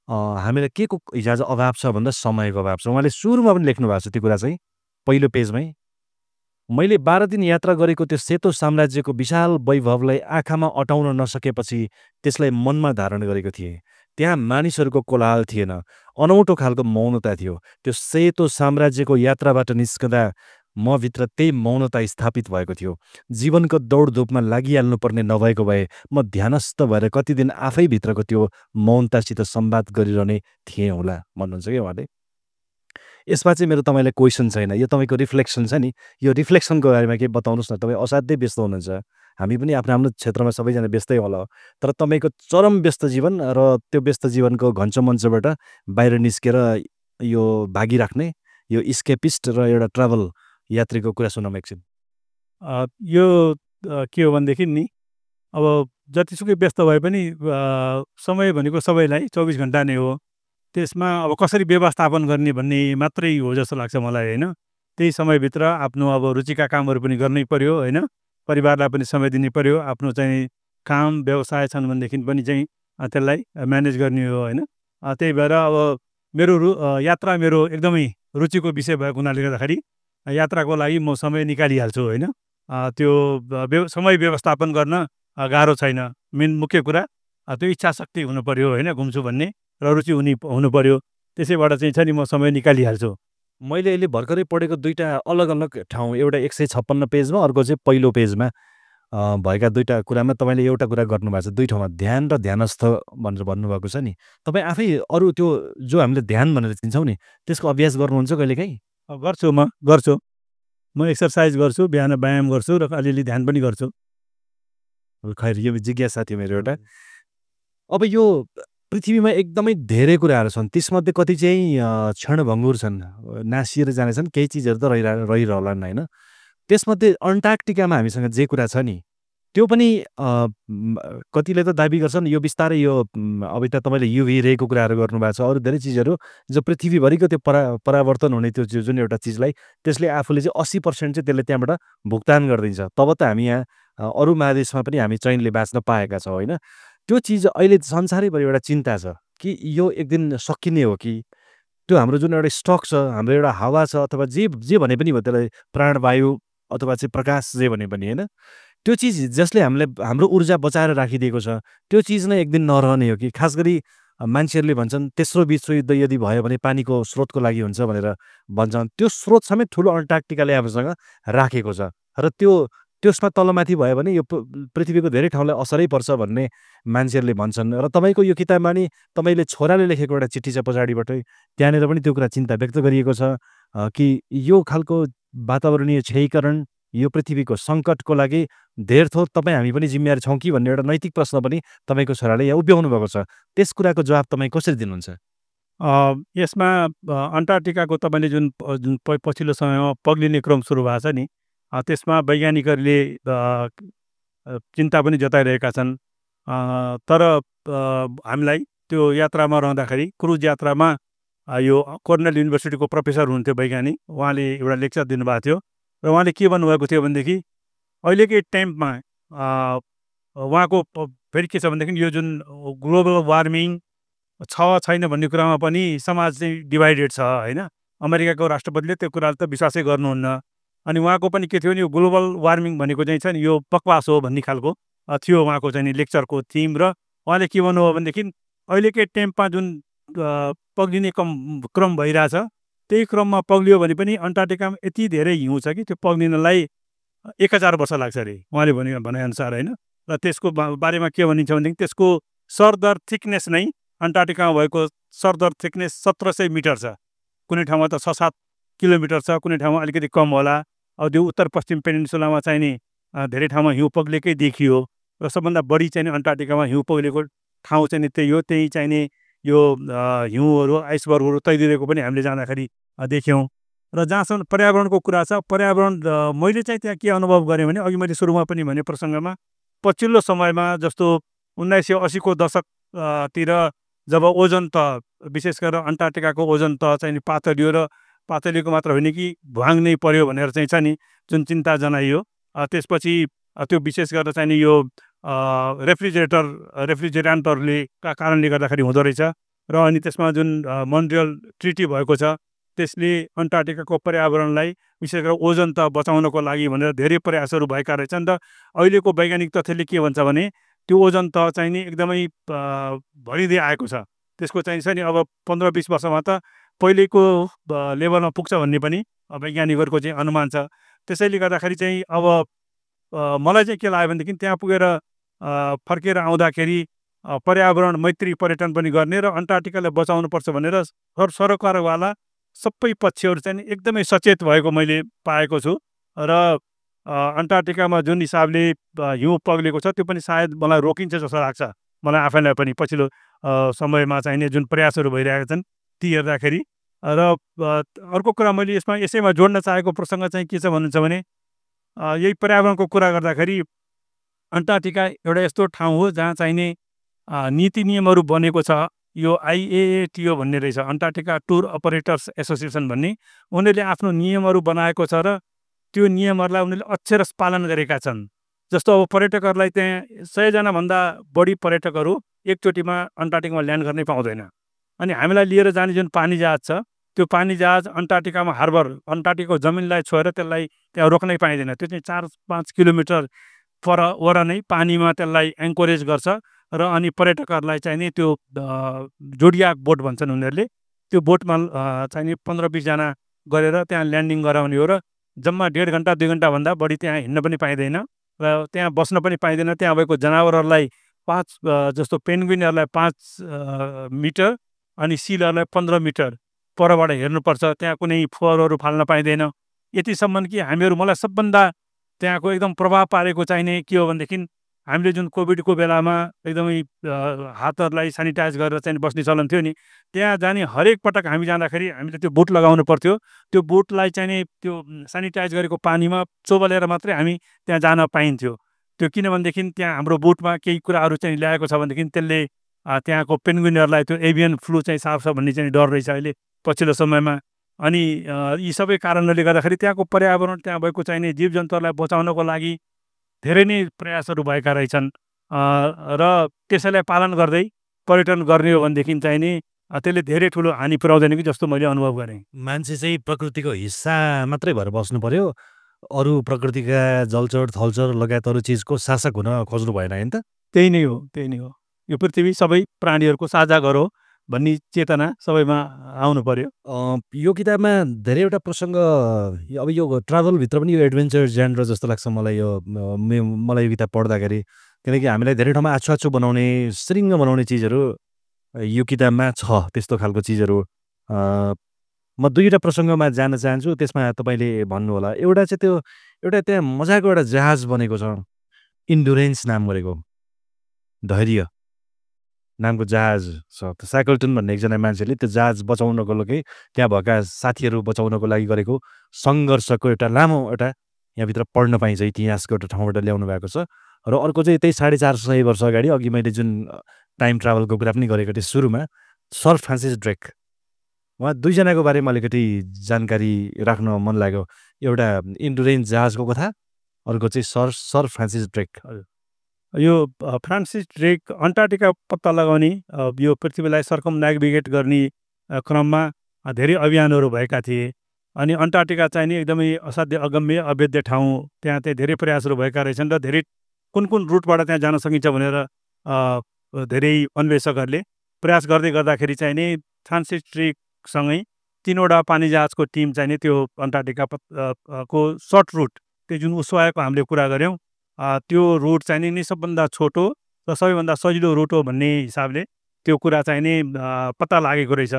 हामीलाई के को हिजोआज अभाव छ भन्दा समयको अभाव छ। उहाँले सुरुमा पनि लेख्नु भएको छ त्यो कुरा चाहिँ पहिलो पेजमै। मैले 12 दिन यात्रा गरेको त्यो सेतो साम्राज्यको विशाल वैभवलाई आँखामा अटाउन नसकेपछि त्यसलाई मनमा धारण गरेको थिएँ। त्यहाँ मानिसहरूको कोलाहल थिएन, अनौठो खालको मौनता थियो। त्यो सेतो साम्राज्यको यात्राबाट निस्कँदा म भित्र त्यही मौनता स्थापित भएको थियो। जीवनको दौडधुपमा लागिहाल्नुपर्ने नभएको भए म ध्यानस्थ भएर कति दिन आफैभित्रको त्यो मौनतासित संवाद गरिरहने थिएँ होला भन्नुहुन्छ कि उहाँले। यसमा चाहिँ मेरो तपाईँलाई क्वेसन छैन, यो तपाईँको रिफ्लेक्सन छ नि, यो रिफ्लेक्सनको बारेमा केही बताउनुहोस् न। तपाईँ असाध्यै व्यस्त हुनुहुन्छ, हामी पनि आफ्नो आफ्नो क्षेत्रमा सबैजना व्यस्तै होला। तर तपाईँको चरम व्यस्त जीवन र त्यो व्यस्त जीवनको घञ्चो मञ्चबाट बाहिर निस्केर यो भागिराख्ने यो स्केपिस्ट र एउटा ट्राभल यात्रीको कुरा सुनौँ एकछिन। यो के हो भनेदेखि नि, अब जतिसुकै व्यस्त भए पनि समय भनेको सबैलाई 24 घन्टा नै हो। त्यसमा अब कसरी व्यवस्थापन गर्ने भन्ने मात्रै हो जस्तो लाग्छ मलाई, होइन। त्यही समयभित्र आफ्नो अब रुचिका कामहरू पनि गर्नै पर्यो, होइन। परिवारलाई पनि समय दिनै पर्यो। आफ्नो चाहिँ काम व्यवसाय छन् भनेदेखि पनि चाहिँ त्यसलाई म्यानेज गर्ने हो, होइन। त्यही भएर अब मेरो यात्रा मेरो एकदमै रुचिको विषय भएको हुनाले गर्दाखेरि यात्राको लागि म समय निकालिहाल्छु, होइन। त्यो समय व्यवस्थापन गर्न गाह्रो छैन। मुख्य कुरा त्यो इच्छा शक्ति हुनु पर्यो, होइन, घुम्छु भन्ने र रुचि हुनु पर्यो। त्यसैबाट चाहिँ छ नि म समय निकालिहाल्छु। मैले अहिले भर्खरै पढेको दुईवटा अलग अलग ठाउँ, एउटा 156 पेजमा, अर्को चाहिँ पहिलो पेजमा भएका दुईवटा कुरामा तपाईँले एउटा कुरा गर्नुभएको छ। दुई ठाउँमा ध्यान र ध्यानस्थ भनेर भन्नुभएको छ नि। तपाईँ आफै अरू त्यो जो हामीले ध्यान भनेर चिन्छौँ नि त्यसको अभ्यास गर्नुहुन्छ कहिलेकाहीँ? गर्छु म एक्सर्साइज गर्छु, बिहान व्यायाम गर्छु र अलिअलि ध्यान पनि गर्छु। खैर यो जिज्ञासा थियो मेरो एउटा। अब यो पृथ्वीमा एकदमै धेरै कुराहरू छन्, त्यसमध्ये कति चाहिँ क्षणभङ्गुर छन्, नासिएर जानेछन्, केही चिजहरू त रहिरहलान्, होइन। त्यसमध्ये अन्टार्कटिकामा हामीसँग जे कुरा छ नि त्यो पनि कतिले त दाबी गर्छन् यो बिस्तारै यो अब त तपाईँले युभी रेको कुराहरू गर्नुभएको छ, अरू धेरै चिजहरू जो पृथ्वीभरिको त्यो परावर्तन हुने त्यो जुन एउटा चिजलाई त्यसले आफूले चाहिँ 80% चाहिँ त्यसले त्यहाँबाट भुक्तान गरिदिन्छ। तब त हामी यहाँ अरू महादेशमा पनि हामी चैनले बाँच्न पाएका छौँ, होइन। त्यो चिज अहिले संसारैभरि एउटा चिन्ता छ कि यो एक दिन सकिने हो कि त्यो हाम्रो जुन एउटा स्टक छ, हाम्रो एउटा हावा छ, अथवा जे भने पनि भयो, त्यसलाई प्राणवायु अथवा चाहिँ प्रकाश जे भने पनि, होइन, त्यो चिज जसले हाम्रो ऊर्जा बचाएर राखिदिएको छ त्यो चिज नै एक दिन नरहने हो कि। खास गरी मान्छेहरूले भन्छन् तेस्रो विश्वयुद्ध यदि भयो भने पानीको स्रोतको लागि हुन्छ भनेर भन्छन्। त्यो स्रोत समेत ठुलो अन्टार्कटिकाले आफूसँग राखेको छ र त्यसमा तलमाथि भयो भने यो पृथ्वीको धेरै ठाउँलाई असरै पर्छ भन्ने मान्छेहरूले भन्छन्। र तपाईँको यो किताबमा नि तपाईँले छोराले लेखेको एउटा चिठी छ पछाडिबाटै, त्यहाँनिर पनि त्यो कुरा चिन्ता व्यक्त गरिएको छ कि यो खालको वातावरणीय क्षयीकरण, यो पृथ्वीको सङ्कटको लागि धेर थोर तपाईँ हामी पनि जिम्मेवार छौँ कि भन्ने एउटा नैतिक प्रश्न पनि तपाईँको छोराले यहाँ उभ्याउनु भएको छ। त्यस कुराको जवाब तपाईँ कसरी दिनुहुन्छ? यसमा अन्टार्कटिकाको तपाईँले जुन पछिल्लो समयमा पग्लिने क्रम सुरु भएको छ नि, त्यसमा वैज्ञानिकहरूले चिन्ता पनि जताइरहेका छन्। तर हामीलाई त्यो यात्रामा रहँदाखेरि, क्रुज यात्रामा यो कर्नेल युनिभर्सिटीको प्रोफेसर हुनुहुन्थ्यो वैज्ञानिक, उहाँले एउटा लेक्चर दिनुभएको थियो र उहाँले के भन्नुभएको थियो भनेदेखि अहिलेकै टाइममा उहाँको फेरि के छ भनेदेखि यो जुन ग्लोबल वार्मिङ छैन भन्ने कुरामा पनि समाज चाहिँ डिभाइडेड छ, होइन। अमेरिकाको राष्ट्रपतिले त्यो कुरा त विश्वासै गर्नुहुन्न। अनि उहाँको पनि के थियो भने यो ग्लोबल वार्मिङ भनेको चाहिँ छ नि यो बकवास हो भन्ने खालको थियो उहाँको चाहिँ नि लेक्चरको थिम। र उहाँले के भन्नुभयो भनेदेखि अहिलेकै टाइममा जुन पग्लिने क्रम भइरहेछ त्यही क्रममा पग्लियो भने पनि अन्टार्क्टिकामा यति धेरै हिउँ छ कि त्यो पग्लिनलाई 1000 वर्ष लाग्छ अरे उहाँले भनेअनुसार होइन। र त्यसको बारेमा के भनिन्छ भनेदेखि त्यसको सरदर थिकनेस नै अन्टार्क्टिकामा भएको सरदर थिकनेस 1700 मिटर छ। कुनै ठाउँमा त 6-7 किलोमिटर छ, कुनै ठाउँमा अलिकति कम होला। अब त्यो उत्तर पश्चिम पेनिन्सुलामा चाहिँ नि धेरै ठाउँमा हिउँ पग्लेकै देखियो। र सबभन्दा बढी चाहिँ नि अन्टार्क्टिकामा हिउँ पग्लेको ठाउँ चाहिँ नि त्यही हो। त्यही चाहिँ नि यो हिउँहरू आइसबर्गहरू तैरिरहेको पनि हामीले जाँदाखेरि देख्यौँ। र जहाँसम्म पर्यावरणको कुरा छ, पर्यावरण मैले चाहिँ त्यहाँ के अनुभव गरेँ भने अघि मैले सुरुमा पनि भने प्रसङ्गमा पछिल्लो समयमा जस्तो 1980को दशकतिर जब ओजन तह विशेष गरेर अन्टार्क्टिकाको ओजन तह चाहिँ पातलियो र पातलिएको मात्र होइन कि भुवाङ नै पर्यो भनेर चाहिँ छ नि जुन चिन्ता जनाइयो। त्यसपछि त्यो विशेष गरेर चाहिँ नि यो रेफ्रिजरेन्टहरूले कारणले गर्दाखेरि हुँदो रहेछ। र अनि त्यसमा जुन मोन्ट्रियल ट्रिटी भएको छ त्यसले अन्टार्क्टिकाको पर्यावरणलाई विशेष गरेर ओजन तह बचाउनको लागि भनेर धेरै प्रयासहरू भएका रहेछन्। र अहिलेको वैज्ञानिक तथ्यले के भन्छ भने त्यो ओजन तह चाहिँ नि एकदमै भरिँदै आएको छ। त्यसको चाहिँ छ नि अब 15-20 वर्षमा त पहिलेको लेभलमा पुग्छ भन्ने पनि वैज्ञानिकहरूको चाहिँ अनुमान छ। त्यसैले गर्दाखेरि चाहिँ अब मलाई चाहिँ के लाग्यो भनेदेखि त्यहाँ पुगेर फर्केर आउँदाखेरि पर्यावरण मैत्री पर्यटन पनि गर्ने र अन्टार्क्टिकालाई बचाउनुपर्छ भनेर सरकारवाला सबै पक्षहरू चाहिँ एकदमै सचेत भएको मैले पाएको छु। र अन्टार्क्टिकामा जुन हिसाबले हिउँ पग्लेको छ त्यो पनि सायद मलाई रोकिन्छ जस्तो लाग्छ मलाई आफैलाई पनि पछिल्लो समयमा चाहिने जुन प्रयासहरू भइरहेका छन् ती हेर्दाखेरि। र अर्को कुरा मैले यसैमा जोड्न चाहेको प्रसङ्ग चाहिँ के छ भन्नुहुन्छ भने यही पर्यावरणको कुरा गर्दाखेरि अन्टार्क्टिका एउटा यस्तो ठाउँ हो जहाँ चाहिने नीति नियमहरू बनेको छ। यो IAATO भन्ने रहेछ, अन्टार्क्टिका टुर अपरेटर्स एसोसिएसन भन्ने। उनीहरूले आफ्नो नियमहरू बनाएको छ र त्यो नियमहरूलाई उनीहरूले अक्षरशः पालन गरेका छन्। जस्तो अब पर्यटकहरूलाई त्यहाँ 100जनाभन्दा बढी पर्यटकहरू एकचोटिमा अन्टार्क्टिकामा ल्यान्ड गर्नै पाउँदैन। अनि हामीलाई लिएर जाने जुन पानी जहाज छ त्यो पानी जहाज अन्टार्क्टिकामा हार्बर अन्टार्क्टिकाको जमिनलाई छोएर त्यसलाई त्यहाँ रोक्नै पाइँदैन। त्यो चाहिँ 4-5 किलोमिटर पर वरा नै पानीमा त्यसलाई एन्करेज गर्छ। र अनि पर्यटकहरूलाई चाहिँ नि त्यो जोडियाक बोट भन्छन् उनीहरूले, त्यो बोटमा चाहिँ नि 15-20 जना गरेर त्यहाँ ल्यान्डिङ गराउने हो। र जम्मा 1.5 घन्टा 2 घन्टाभन्दा बढी त्यहाँ हिँड्न पनि पाइँदैन र त्यहाँ बस्न पनि पाइँदैन। त्यहाँ भएको जनावरहरूलाई 5 जस्तो पेन्गुइनहरूलाई 5 मिटर अनि सिलहरूलाई 15 मिटर परबाट हेर्नुपर्छ। त्यहाँ कुनै फोहोरहरू फाल्न पाइँदैन। यतिसम्म कि हामीहरू मलाई सबभन्दा त्यहाँको एकदम प्रभाव पारेको चाहिने के हो भनेदेखि हामीले जुन कोभिडको बेलामा एकदमै हातहरूलाई सेनिटाइज गरेर चाहिँ बस्ने चलन थियो नि, त्यहाँ जाने हरेक पटक हामी जाँदाखेरि हामीले त्यो बुट लगाउनु पर्थ्यो। त्यो बुटलाई चाहिँ त्यो सेनिटाइज गरेको पानीमा चोबलेर मात्रै हामी त्यहाँ जान पाइन्थ्यो। त्यो किनभनेदेखि त्यहाँ हाम्रो बुटमा केही कुराहरू चाहिँ ल्याएको छ भनेदेखि त्यसले त्यहाँको पेन्गुइनहरूलाई त्यो एभियन फ्लू चाहिँ सार्छ भन्ने चाहिँ डर रहेछ अहिले पछिल्लो समयमा। अनि यी सबै कारणहरूले गर्दाखेरि त्यहाँको पर्यावरण, त्यहाँ भएको चाहिने जीवजन्तुहरूलाई बचाउनको लागि धेरै नै प्रयासहरू भएका रहेछन्। र त्यसैलाई पालन गर्दै पर्यटन गर्ने हो भनेदेखि चाहिँ नि त्यसले धेरै ठुलो हानि पुर्याउँदैन कि जस्तो मैले अनुभव गरेँ। मान्छे चाहिँ प्रकृतिको हिस्सा मात्रै भएर बस्नु पर्यो, अरू प्रकृतिका जलचर थलचर लगायत अरू चिजको शासक हुन खोज्नु भएन होइन त? त्यही नै हो, त्यही नै हो। यो पृथ्वी सबै प्राणीहरूको साझा घर हो भन्ने चेतना सबैमा आउनु पर्यो। यो किताबमा धेरैवटा प्रसङ्ग अब यो ट्राभलभित्र पनि यो एडभेन्चर जेनर जस्तो लाग्छ मलाई मलाई यो किताब पढ्दाखेरि। किनकि हामीलाई धेरै ठाउँमा आछु बनाउने, श्रृङ्ग बनाउने चिजहरू यो किताबमा छ, त्यस्तो खालको चिजहरू। म 2वटा प्रसङ्गमा जान चाहन्छु, त्यसमा तपाईँले भन्नुहोला। एउटा चाहिँ त्यो एउटा त्यहाँ मजाको एउटा जहाज बनेको छ, इन्डुरेन्स नाम गरेको, धैर्य नामको जहाज छ। साइकलटन भन्ने एकजना मान्छेले त्यो जहाज बचाउनको लागि, त्यहाँ भएका साथीहरू बचाउनको लागि गरेको सङ्घर्षको एउटा लामो एउटा यहाँभित्र पढ्न पाइन्छ, इतिहासको एउटा ठाउँबाट ल्याउनु भएको छ। र अर्को चाहिँ त्यही 450 वर्ष अगाडि, अघि मैले जुन टाइम ट्राभलको कुरा पनि गरेको थिएँ सुरुमा, सर फ्रान्सिस ड्रेक, उहाँ 2जनाको बारेमा अलिकति जानकारी राख्न मन लाग्यो। एउटा इन्डुरेन्स जहाजको कथा, अर्को चाहिँ सर फ्रान्सिस ड्रेक। यो फ्रान्सिस ड्रेक अन्टार्क्टिका पत्ता लगाउने, यो पृथ्वीलाई सर्कमनेभिगेट गर्ने क्रममा धेरै अभियानहरू भएका थिए। अनि अन्टार्क्टिका चाहिँ नि एकदमै असाध्य अगम्य अभेद्य ठाउँ, त्यहाँ चाहिँ धेरै प्रयासहरू भएका रहेछन्। र धेरै कुन रुटबाट त्यहाँ जान सकिन्छ भनेर धेरै अन्वेषकहरूले प्रयास गर्दै गर्दाखेरि चाहिँ नि फ्रान्सिस ड्रेकसँगै 3वटा पानी जहाजको टिम चाहिँ नि त्यो अन्टार्कटिका को सर्ट रुट, त्यो जुन उसवाएको हामीले कुरा गऱ्यौँ, त्यो रुट चाहिँ नि सबभन्दा छोटो र सबैभन्दा सजिलो रुट हो भन्ने हिसाबले त्यो कुरा चाहिँ नि पत्ता लागेको रहेछ।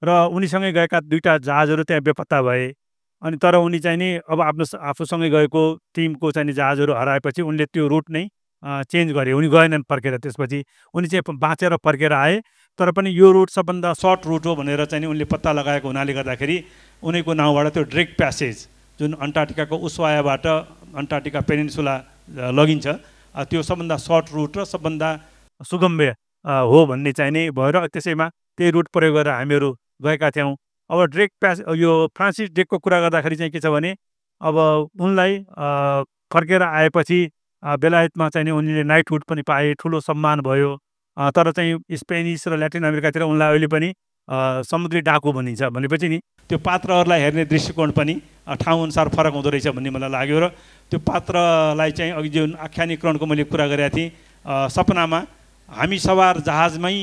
र उनीसँगै गएका 2टा जहाजहरू त्यहाँ बेपत्ता भए। अनि तर उनी चाहिँ नि अब आफूसँगै गएको टिमको चाहिँ नि जहाजहरू हराएपछि उनले त्यो रुट नै चेन्ज गरे। उनी गएनन् फर्केर, त्यसपछि उनी चाहिँ बाँचेर फर्केर आए। तर पनि यो रुट सबभन्दा सर्ट रुट हो भनेर चाहिँ नि उनले पत्ता लगाएको हुनाले गर्दाखेरि उनीको नाउँबाट त्यो ड्रेक प्यासेज जुन अन्टार्कटिकाको उसवायाबाट अन्टार्कटिका पेनिन्सुला लगिन्छ, त्यो सबभन्दा सर्ट रुट र सबभन्दा सुगम्य हो भन्ने चाहिँ नि भएर त्यसैमा त्यही रुट प्रयोग गरेर हामीहरू गएका थियौँ। अब ड्रेक यो फ्रान्सिस ड्रेकको कुरा गर्दाखेरि चाहिँ के छ भने अब उनलाई फर्केर आएपछि बेलायतमा चाहिँ नि उनले नाइटहुड पनि पाए, ठुलो सम्मान भयो। तर चाहिँ स्पेनिस र ल्याटिन अमेरिकातिर उनलाई अहिले पनि समुद्री डाकु भनिन्छ। भनेपछि नि त्यो पात्रहरूलाई हेर्ने दृष्टिकोण पनि ठाउँअनुसार फरक हुँदो रहेछ भन्ने मलाई लाग्यो। र त्यो पात्रलाई चाहिँ अघि जुन आख्यानीकरणको मैले कुरा गरेको थिएँ, सपनामा हामी सवार जहाजमै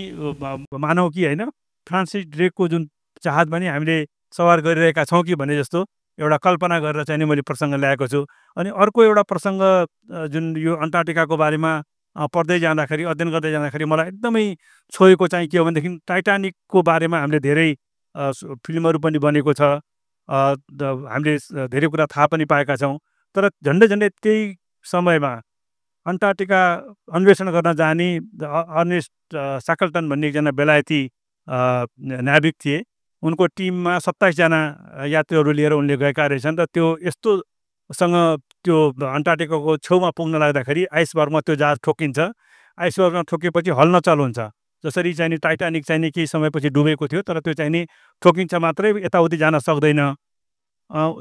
मानौँ कि होइन, फ्रान्सिस ड्रेकको जुन जहाजमा नि हामीले सवार गरिरहेका छौँ कि भने जस्तो एउटा कल्पना गरेर चाहिँ नि मैले प्रसङ्ग ल्याएको छु। अनि अर्को एउटा प्रसङ्ग जुन यो अन्टार्कटिकाको बारेमा पढ्दै जाँदाखेरि, अध्ययन गर्दै जाँदाखेरि मलाई एकदमै छोएको चाहिँ के हो भनेदेखि टाइटानिकको बारेमा हामीले धेरै फिल्महरू पनि बनेको छ, हामीले धेरै कुरा थाहा पनि पाएका छौँ। तर झन्डै त्यही समयमा अन्टार्कटिका अन्वेषण गर्न जाने अर्नेस्ट शाकलटन भन्ने एकजना बेलायती नाविक थिए। उनको टिममा 27 जना यात्रीहरू लिएर उनले गएका रहेछन्। र त्यो यस्तोसँग त्यो अन्टार्कटिकाको छेउमा पुग्न लाग्दाखेरि आइसबर्गमा त्यो जहाज ठोकिन्छ। आइसबर्गमा ठोकिएपछि हल्न चालु हुन्छ। जसरी चाहिँ नि टाइटानिक चाहिँ नि केही समयपछि डुबेको थियो, तर त्यो चाहिँ नि ठोकिन्छ मात्रै, यताउति जान सक्दैन।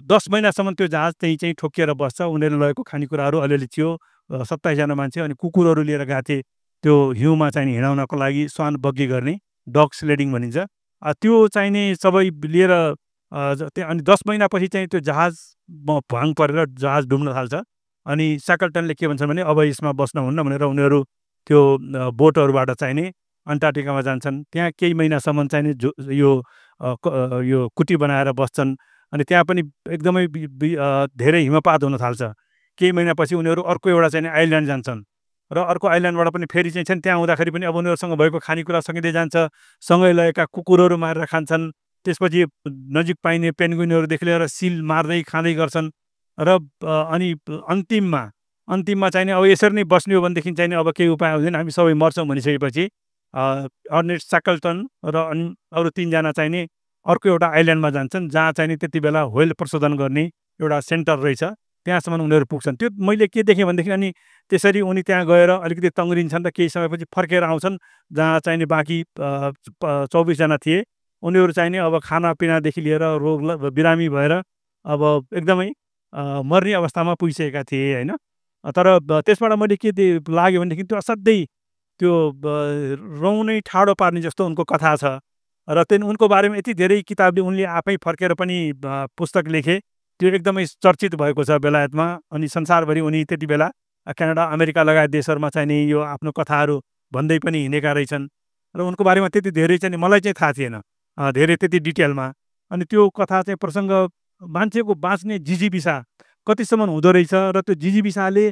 10 महिनासम्म त्यो जहाज त्यहीँ चाहिँ ठोकिएर बस्छ। उनीहरू लगेको खानेकुराहरू अलिअलि थियो, 27 जना मान्छे, अनि कुकुरहरू लिएर गएको थिए त्यो हिउँमा चाहिँ हिँडाउनको लागि, स्वान बग्गी गर्ने, डग स्लेडिङ भनिन्छ। त्यो चाहिँ नि सबै लिएर त्यहाँ, अनि 10 महिनापछि चाहिँ त्यो जहाज भाङ परेर जहाज डुब्न थाल्छ। अनि शाकलटनले के भन्छन् भने अब यसमा बस्न हुन्न भनेर उनीहरू त्यो बोटहरूबाट चाहिँ नि अन्टार्कटिकामा जान्छन्। त्यहाँ केही महिनासम्म चाहिँ नि यो कुटी बनाएर बस्छन्। अनि त्यहाँ पनि एकदमै धेरै हिमपात हुन थाल्छ। केही महिनापछि उनीहरू अर्को एउटा चाहिँ आइल्यान्ड जान्छन्। र अर्को आइल्यान्डबाट पनि फेरि चाहिँ छन्। त्यहाँ हुँदाखेरि पनि अब उनीहरूसँग भएको खानेकुरा सकिँदै जान्छ, सँगै लगेका कुकुरहरू मारेर खान्छन्। त्यसपछि नजिक पाइने पेन्गुइनहरूदेखि लिएर सिल मार्दै खाँदै गर्छन्। र अनि अन्तिममा चाहिँ नि अब यसरी नै बस्ने हो भनेदेखि चाहिँ नि अब केही उपाय हुँदैन, हामी सबै मर्छौँ भनिसकेपछि अर्नेस्ट शाकलटन र अनि अरू 3 जना चाहिँ नि अर्को एउटा आइल्यान्डमा जान्छन्, जहाँ चाहिँ नि त्यति बेला व्हेल प्रशोधन गर्ने एउटा सेन्टर रहेछ। त्यहाँसम्म उनीहरू पुग्छन्। त्यो मैले के देखेँ भनेदेखि अनि त्यसरी उनी त्यहाँ गएर अलिकति तङ्ग्रिन्छन् र केही समयपछि फर्केर आउँछन्, जहाँ चाहिँ नि बाँकी 24 जना थिए उनीहरू चाहिँ नि अब खानापिनादेखि लिएर रोग बिरामी भएर अब एकदमै मर्ने अवस्थामा पुगिसकेका थिए होइन। तर त्यसबाट मैले के लाग्यो भनेदेखि त्यो असाध्यै त्यो रौँ नै ठाडो पार्ने जस्तो उनको कथा छ। र त्यहाँदेखि उनको बारेमा यति धेरै किताबले उनले आफै फर्केर पनि पुस्तक लेखे। त्यो एकदमै चर्चित भएको छ बेलायतमा। अनि संसारभरि उनी त्यति बेला क्यानाडा, अमेरिका लगायत देशहरूमा चाहिँ नि यो आफ्नो कथाहरू भन्दै पनि हिँडेका रहेछन्। र उनको बारेमा त्यति धेरै चाहिँ मलाई चाहिँ थाहा थिएन, धेरै त्यति डिटेलमा। अनि त्यो कथा चाहिँ प्रसङ्ग मान्छेको बाँच्ने जिजीविसा कतिसम्म हुँदो रहेछ, र त्यो जिजीविसाले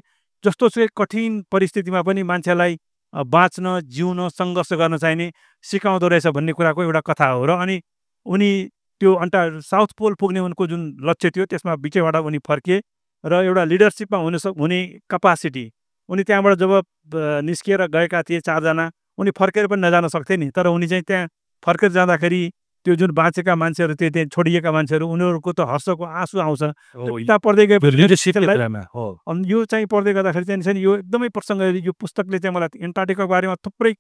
जस्तो चाहिँ कठिन परिस्थितिमा पनि मान्छेलाई बाँच्न, जिउन, सङ्घर्ष गर्न चाहिँ नि सिकाउँदो रहेछ भन्ने कुराको एउटा कथा हो। र अनि उनी त्यो साउथ पोल पुग्ने उनको जुन लक्ष्य थियो त्यसमा बिचैबाट उनी फर्किए र एउटा लिडरसिपमा हुने कपासिटी, उनी त्यहाँबाट जब निस्किएर गएका थिए 4 जना, उनी फर्केर पनि नजान सक्थे नि। तर उनी चाहिँ त्यहाँ फर्केर जाँदाखेरि त्यो जुन बाँचेका मान्छेहरू थिए, त्यहाँ छोडिएका मान्छेहरू, उनीहरूको त हर्षको आँसु आउँछ। किताब पढ्दै गए यो चाहिँ पढ्दै गर्दाखेरि चाहिँ यो एकदमै प्रसङ्ग, यो पुस्तकले चाहिँ मलाई अन्टार्कटिकाको बारेमा थुप्रै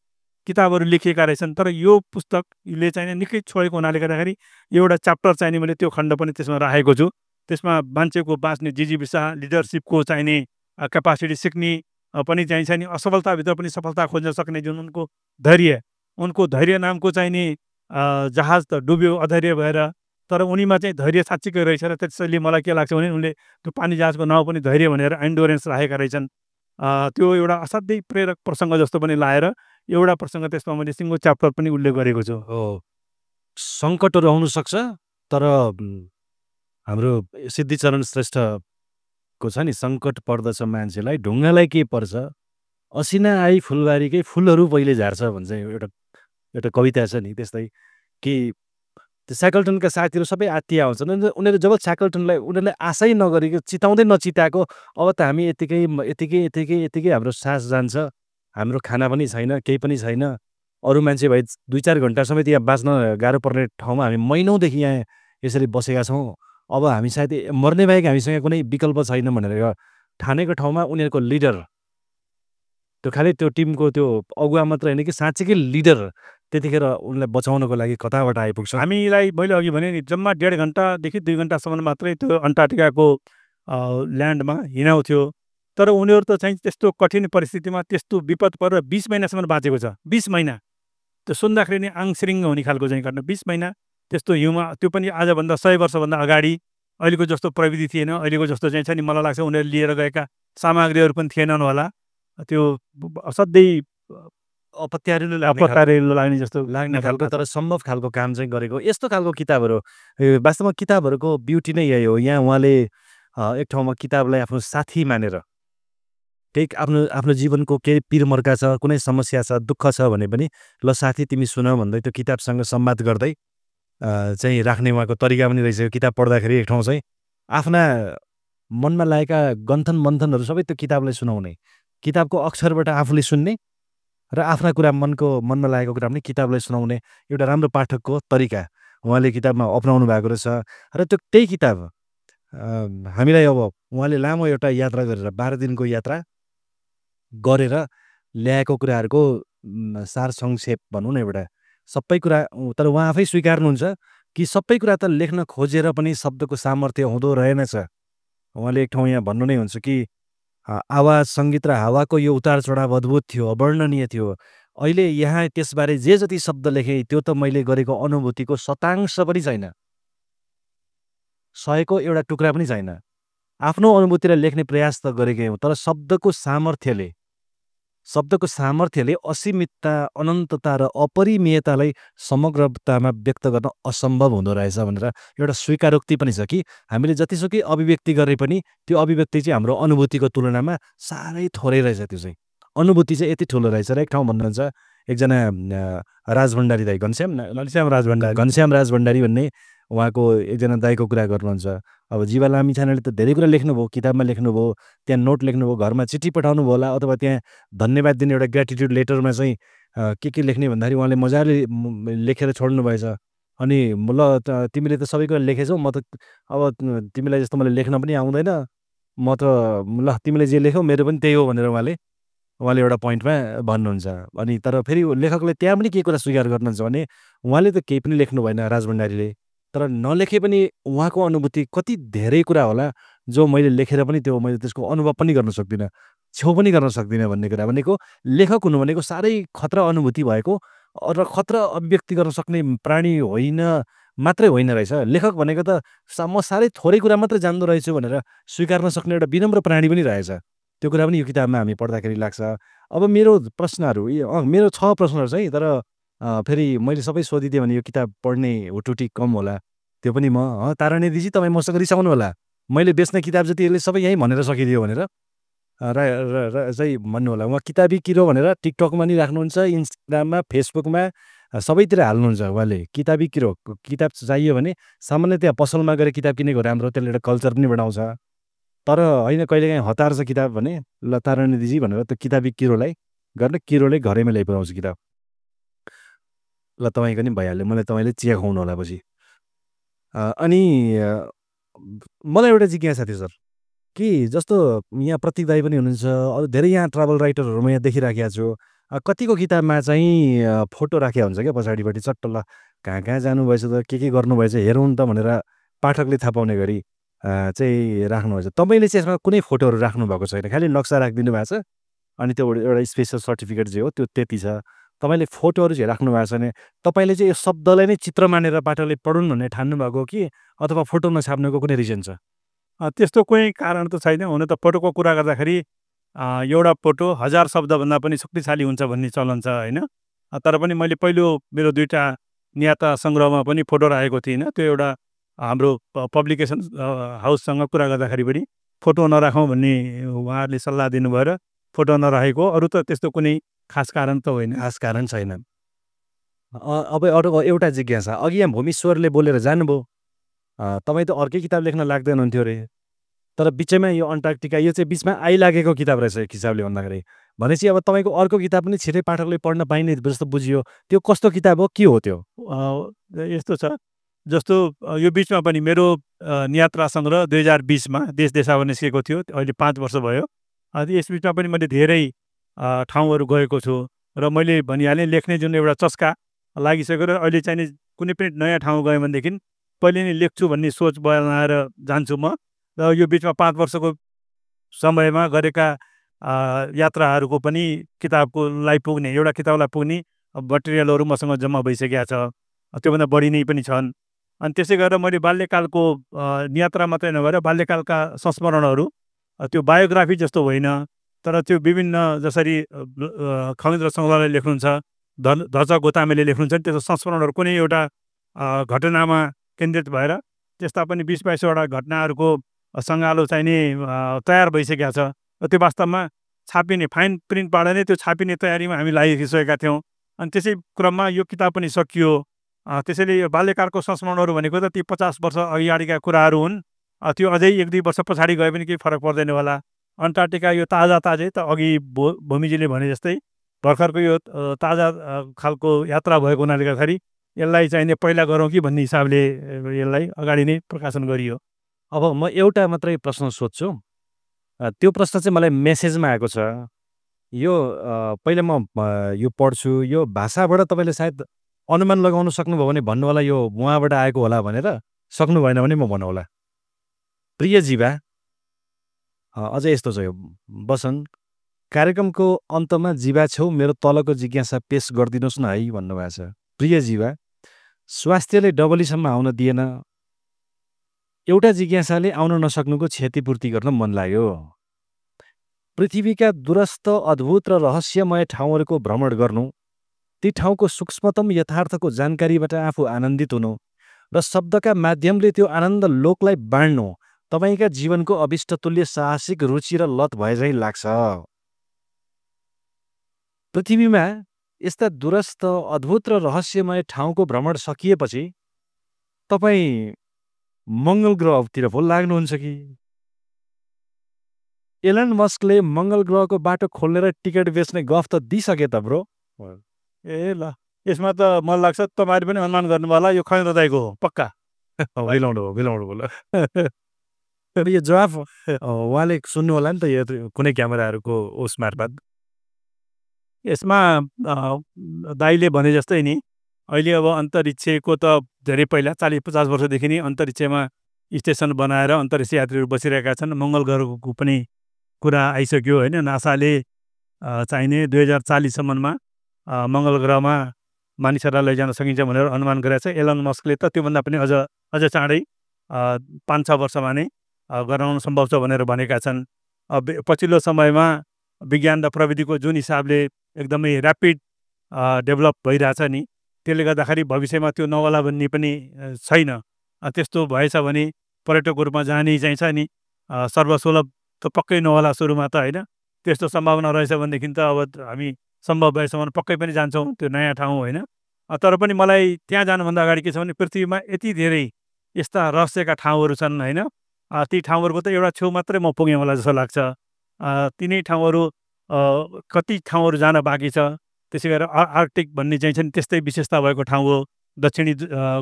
किताबहरू लेखिएका रहेछन्। तर यो पुस्तकले चाहिँ निकै छोडेको हुनाले गर्दाखेरि एउटा च्याप्टर चाहिँ नि मैले त्यो खण्ड पनि त्यसमा राखेको छु। त्यसमा मान्छेको बाँच्ने जिजीविसा, लिडरसिपको चाहिँ नि क्यापासिटी सिक्ने पनि चाहिँ नि, असफलताभित्र पनि सफलता खोज्न सक्ने जुन उनको धैर्य नामको चाहिँ नि जहाज त डुब्यो अधैर्य भएर, तर उनीमा चाहिँ धैर्य साँच्चीकै रहेछ। र त्यसैले मलाई के लाग्छ भने उनले त्यो पानी जहाजको नाउँ पनि धैर्य भनेर एन्डोरेन्स राखेका रहेछन्। त्यो एउटा असाध्यै प्रेरक प्रसङ्ग जस्तो पनि लाएर एउटा प्रसङ्ग त्यसमा मैले सिङ्गो च्याप्टर पनि उल्लेख गरेको छु। सङ्कटहरू आउनु सक्छ तर हाम्रो सिद्धिचरण श्रेष्ठको छ नि, सङ्कट पर्दछ मान्छेलाई ढुङ्गालाई के पर्छ, असिना आई फुलबारीकै फुलहरू पहिले झार्छ भन्छ एउटा एउटा कविता छ नि। त्यस्तै कि त्यो स्याकल्टनका साथीहरू सबै आत्तिया आउँछन्, उनीहरू जब स्याकल्टनलाई उनीहरूले आशै नगरेको, चिताउँदै नचिताएको, अब त हामी यतिकै यतिकै यतिकै यतिकै हाम्रो सास जान्छ, हाम्रो खाना पनि छैन, केही पनि छैन, अरू मान्छे भाइ 2-4 घन्टासम्म यहाँ बाँच्न गाह्रो पर्ने ठाउँमा हामी महिनौदेखि यहाँ यसरी बसेका छौँ, अब हामी सायद मर्ने बाहेक हामीसँग कुनै विकल्प छैन भनेर ठानेको ठाउँमा उनीहरूको लिडर, त्यो खालि त्यो टिमको त्यो अगुवा मात्र होइन कि साँच्चीकै लिडर त्यतिखेर उनलाई बचाउनको लागि कताबाट आइपुग्छ। हामीलाई मैले अघि भने नि जम्मा 1.5 घन्टादेखि 2 घन्टासम्म मात्रै त्यो अन्टार्क्टिकाको ल्यान्डमा हिँडाउँथ्यो। तर उनीहरू त चाहिँ त्यस्तो कठिन परिस्थितिमा त्यस्तो विपद परेर 20 महिनासम्म बाँचेको छ। 20 महिना त्यो सुन्दाखेरि नि आङसिरिङ्ग हुने खालको चाहिँ घटना। 20 महिना त्यस्तो हिउँमा, त्यो पनि आजभन्दा 100 वर्षभन्दा अगाडि। अहिलेको जस्तो प्रविधि थिएन, अहिलेको जस्तो चाहिँ छ नि, मलाई लाग्छ उनीहरू लिएर गएका सामग्रीहरू पनि थिएनन् होला। त्यो असाध्यै अपत्यारिलो लाग्ने जस्तो लाग्ने खालको तर सम्भव खालको काम चाहिँ गरेको यस्तो खालको किताबहरू। वास्तवमा किताबहरूको ब्युटी नै यही हो। यहाँ उहाँले एक ठाउँमा किताबलाई आफ्नो साथी मानेर, केही आफ्नो आफ्नो जीवनको केही पिरमर्का छ, कुनै समस्या छ, दुःख छ भने पनि ल साथी तिमी सुन भन्दै त्यो किताबसँग संवाद गर्दै चाहिँ राख्ने उहाँको तरिका पनि रहेछ। किताब पढ्दाखेरि एक ठाउँ चाहिँ आफ्ना मनमा लागेका गन्थन मन्थनहरू सबै त्यो किताबलाई सुनाउने, किताबको अक्षरबाट आफूले सुन्ने र आफ्ना कुरा मनमा लागेको कुरा पनि किताबलाई सुनाउने एउटा राम्रो पाठकको तरिका उहाँले किताबमा अपनाउनु भएको रहेछ। र त्यो त्यही किताब हामीलाई अब उहाँले लामो एउटा यात्रा गरेर 12 दिनको यात्रा गरेर ल्याएको कुराहरूको सार संक्षेप भनौँ न एउटा सबै कुरा। तर उहाँ आफै स्वीकार्नुहुन्छ कि सबै कुरा त लेख्न खोजेर पनि शब्दको सामर्थ्य हुँदो रहेनछ। उहाँले एक ठाउँ यहाँ भन्नु नै हुन्छ कि आवाज, सङ्गीत र हावाको यो उतार चढाव अद्भुत थियो, अवर्णनीय थियो। अहिले यहाँ त्यसबारे जे जति शब्द लेखेँ त्यो त मैले गरेको अनुभूतिको शतांश पनि छैन, 100को एउटा टुक्रा पनि छैन। आफ्नो अनुभूतिलाई लेख्ने प्रयास त गरेकै हौँ, तर शब्दको सामर्थ्यले असीमितता, अनन्तता र अपरिमेयतालाई समग्रतामा व्यक्त गर्न असम्भव हुँदो रहेछ भनेर एउटा स्वीकारोक्ति पनि छ कि हामीले जतिसुकै अभिव्यक्ति गरे पनि त्यो अभिव्यक्ति चाहिँ हाम्रो अनुभूतिको तुलनामा साह्रै थोरै रहेछ। त्यो चाहिँ अनुभूति चाहिँ यति ठुलो रहेछ। र एक ठाउँ भन्नुहुन्छ एकजना राजभण्डारी दाइ, घनश्याम राज भण्डारी भन्ने उहाँको एकजना दाइको कुरा गर्नुहुन्छ। अब जीवा लामिछानेले त धेरै कुरा लेख्नुभयो, किताबमा लेख्नुभयो, त्यहाँ नोट लेख्नुभयो, घरमा चिठी पठाउनु भयो होला, अथवा त्यहाँ धन्यवाद दिने एउटा ग्रेटिट्युड लेटरमा चाहिँ के लेख्ने भन्दाखेरि उहाँले मजाले लेखेर छोड्नु भएछ। अनि ल तिमीले त सबै कुरा लेखेछौ, म त अब तिमीलाई जस्तो मलाई लेख्न पनि आउँदैन, म त ल तिमीले जे लेख्यौ मेरो पनि त्यही हो भनेर उहाँले एउटा पोइन्टमा भन्नुहुन्छ। अनि तर फेरि लेखकले त्यहाँ पनि के कुरा स्वीकार गर्नुहुन्छ भने उहाँले त केही पनि लेख्नु भएन राजभण्डारीले, तर नलेखे पनि उहाँको अनुभूति कति धेरै कुरा होला जो मैले लेखेर पनि त्यो मैले त्यसको अनुभव पनि गर्न सक्दिनँ, छेउ पनि गर्न सक्दिनँ भन्ने कुरा भनेको लेखक हुनु भनेको साह्रै खतरा अनुभूति भएको र खतरा अभिव्यक्ति गर्न सक्ने प्राणी मात्रै होइन रहेछ। लेखक भनेको त म साह्रै थोरै कुरा मात्रै जान्दो रहेछु भनेर स्वीकार्न सक्ने एउटा विनम्र प्राणी पनि रहेछ। त्यो कुरा पनि यो किताबमा हामी पढ्दाखेरि लाग्छ। अब मेरो प्रश्नहरू मेरो 6 प्रश्नहरू चाहिँ, तर फेरि मैले सबै सोधिदिएँ भने यो किताब पढ्ने हुटुटी कम होला। त्यो पनि म तारानी दिदी तपाईँ मसँग रिसाउनु होला, मैले बेच्ने किताब जति यसले सबै यहीँ भनेर सकिदियो भनेर चाहिँ भन्नु होला। उहाँ किताबी किरो भनेर टिकटकमा नि राख्नुहुन्छ, इन्स्टाग्राममा, फेसबुकमा सबैतिर हाल्नुहुन्छ उहाँले। किताबी किरो, किताब चाहियो भने सामान्य त्यहाँ पसलमा गएर किताब किनेको राम्रो, त्यसले एउटा कल्चर पनि बढाउँछ। तर होइन कहिलेकाहीँ हतार छ किताब भने ल तारानी दिदी भनेर त्यो किताबी किरोलाई गरेर किरोले घरैमा ल्याइपुऱ्याउँछ किताब। ल तपाईँको नि भइहाल्यो, मलाई तपाईँले चिया खुवाउनु होला पछि। अनि मलाई एउटा जिज्ञासा थियो सर कि जस्तो यहाँ प्रतीक दाई पनि हुनुहुन्छ, अरू धेरै यहाँ ट्राभल राइटरहरू म यहाँ देखिराखेको छु, कतिको किताबमा चाहिँ फोटो राखेको हुन्छ क्या पछाडिपट्टि चट्ट, ल कहाँ जानुभएछ त के गर्नुभएछ हेरौँ त भनेर पाठकले थाहा पाउने गरी चाहिँ राख्नुभएछ। तपाईँले चाहिँ यसमा कुनै फोटोहरू राख्नु भएको छैन, खालि नक्सा राखिदिनु भएको छ, अनि त्यो एउटा स्पेसल सर्टिफिकेट जे हो त्यो त्यति छ। तपाईँले फोटोहरू चाहिँ राख्नु भएको छ भने तपाईँले चाहिँ यो शब्दलाई नै चित्र मानेर पाठकले पढुन् भन्ने ठान्नु भएको कि अथवा फोटो नछाप्नुको कुनै रिजन छ? त्यस्तो कुनै कारण त छैन। हुन त फोटोको कुरा गर्दाखेरि एउटा फोटो 1000 शब्दभन्दा पनि शक्तिशाली हुन्छ भन्ने चलन छ होइन। तर पनि मैले पहिलो मेरो 2टा नियाता सङ्ग्रहमा पनि फोटो राखेको थिइनँ। त्यो एउटा हाम्रो पब्लिकेसन हाउससँग कुरा गर्दाखेरि पनि फोटो नराखौँ भन्ने उहाँहरूले सल्लाह दिनुभएर फोटो नराखेको, अरू त त्यस्तो कुनै खास कारण त होइन। खास कारण छैन। अब अरू एउटा जिज्ञासा, अघि यहाँ भूमीश्वरले बोलेर जानुभयो, तपाईँ त अर्कै किताब लेख्न लाग्दैन हुन्थ्यो अरे, तर बिचैमा यो अन्टार्कटिका यो चाहिँ बिचमा आइलागेको किताब रहेछ एक हिसाबले भन्दाखेरि। भनेपछि अब तपाईँको अर्को किताब पनि छिटै पाठकले पढ्न पाइने जस्तो बुझियो। त्यो कस्तो किताब हो, के हो त्यो? यस्तो छ, जस्तो यो बिचमा पनि मेरो यात्रा सङ्ग्रह 2020मा देश देशावर निस्केको थियो, अहिले 5 वर्ष भयो। यस बिचमा पनि मैले धेरै ठाउँहरू गएको छु र मैले भनिहालेँ लेख्ने जुन एउटा चस्का लागिसक्यो र अहिले चाहिँ नि कुनै पनि नयाँ ठाउँ गएँ भनेदेखि पहिले नै लेख्छु भन्ने सोच बनाएर जान्छु म। र यो बिचमा 5 वर्षको समयमा गरेका यात्राहरूको पनि किताबकोलाई पुग्ने, एउटा किताबलाई पुग्ने मटेरियलहरू मसँग जम्मा भइसकेका छ, त्योभन्दा बढी नै पनि छन्। अनि त्यसै गरेर मैले बाल्यकालको यात्रा मात्रै नभएर बाल्यकालका संस्मरणहरू, त्यो बायोग्राफी जस्तो होइन, तर त्यो विभिन्न जसरी खगेन्द्र श्रृङ्खलाले लेख्नुहुन्छ, धर्च गोतामेले लेख्नुहुन्छ, त्यस्तो संस्मरणहरू कुनै एउटा घटनामा केन्द्रित भएर त्यस्ता पनि 20-22वटा घटनाहरूको सङ्गालो चाहिँ नि तयार भइसकेका छ। र त्यो वास्तवमा छापिने फाइन प्रिन्ट पाडेर नै त्यो छापिने तयारीमा हामी लागिसकेका थियौँ। अनि त्यसै क्रममा यो किताब पनि सकियो। त्यसैले यो बाल्यकालको संस्मरणहरू भनेको त ती 50 वर्ष अगाडिका कुराहरू हुन्। त्यो अझै 1-2 वर्ष पछाडि गए पनि केही फरक पर्दैन होला। अन्टार्कटिका यो ताजै त अघि भूमिजीले भने जस्तै भर्खरको यो ताजा खालको यात्रा भएको हुनाले गर्दाखेरि यसलाई चाहिँ पहिला गरौँ कि भन्ने हिसाबले यसलाई अगाडि नै प्रकाशन गरियो। अब म एउटा मात्रै प्रश्न सोध्छु, त्यो प्रश्न चाहिँ मलाई मेसेजमा आएको छ। यो पहिला म यो पढ्छु, यो भाषाबाट तपाईँले सायद अनुमान लगाउन सक्नुभयो भने भन्नु होला यो उहाँबाट आएको होला भनेर, सक्नु भएन भने म भन्नु होला। प्रिय जीवा, अझै यस्तो छ यो वसन, कार्यक्रमको अन्तमा जीवा छेउ मेरो तलको जिज्ञासा पेश गरिदिनुहोस् न है भन्नुभएको छ। प्रिय जीवा, स्वास्थ्यले डबलीसम्म आउन दिएन, एउटा जिज्ञासाले आउन नसक्नुको क्षतिपूर्ति गर्न मन लाग्यो। पृथ्वीका दूरस्थ अद्भुत र रहस्यमय ठाउँहरूको भ्रमण गर्नु, ती ठाउँको सूक्ष्मतम यथार्थको जानकारीबाट आफू आनन्दित हुनु र शब्दका माध्यमले त्यो आनन्द लोकलाई बाँड्नु तपाईँका जीवनको अभिष्टतुल्य साहसिक रुचि र लत भए झैँ लाग्छ। पृथ्वीमा यस्ता दूरस्थ अद्भुत र रहस्यमय ठाउँको भ्रमण सकिएपछि तपाईँ मङ्गल ग्रहतिर पो लाग्नुहुन्छ कि? एलन मस्कले मङ्गल ग्रहको बाटो खोलेर टिकट बेच्ने गफ त दिइसके त ब्रो। ए ल, यसमा त मलाई लाग्छ तपाईँले पनि अनुमान गर्नुभयो होला यो खगेन्द्र दाइको हो पक्का। बिलाउनु यो जवाफ उहाँले सुन्नु होला नि त, यो कुनै क्यामेराहरूको उस मार्फत। यसमा दाइले भने जस्तै नि अहिले अब अन्तरिक्षको त धेरै पहिला 40-50 वर्षदेखि नै अन्तरिक्षमा स्टेसन बनाएर अन्तरिक्ष यात्रीहरू बसिरहेका छन्। मङ्गल ग्रहको पनि कुरा आइसक्यो होइन। नासाले चाहिने 2040सम्ममा मङ्गल ग्रहमा मानिसहरूलाई लैजान सकिन्छ भनेर अनुमान गरेको छ। एलन मस्कले त त्योभन्दा पनि अझ चाँडै 5-6 वर्षमा नै गराउन सम्भव छ भनेर भनेका छन्। पछिल्लो समयमा विज्ञान र प्रविधिको जुन हिसाबले एकदमै ऱ्यापिड डेभलप भइरहेछ नि, त्यसले गर्दाखेरि भविष्यमा त्यो नहोला भन्ने पनि छैन। त्यस्तो भएछ भने पर्यटकको रूपमा जाने चाहिँ छ नि, सर्वसुलभ त पक्कै नहोला सुरुमा त होइन। त्यस्तो सम्भावना रहेछ भनेदेखि त अब हामी सम्भव भएसम्म पक्कै पनि जान्छौँ त्यो नयाँ ठाउँ होइन। तर पनि मलाई त्यहाँ जानुभन्दा अगाडि के छ भने पृथ्वीमा यति धेरै यस्ता रहस्यका ठाउँहरू छन् होइन। ती ठाउँहरूको त एउटा छेउ मात्रै म पुगेँ होला जस्तो लाग्छ। तिनै ठाउँहरू कति ठाउँहरू जान बाँकी छ। त्यसै गरेर आर्कटिक भन्ने चाहिँ छ नि त्यस्तै विशेषता भएको ठाउँ हो। दक्षिणी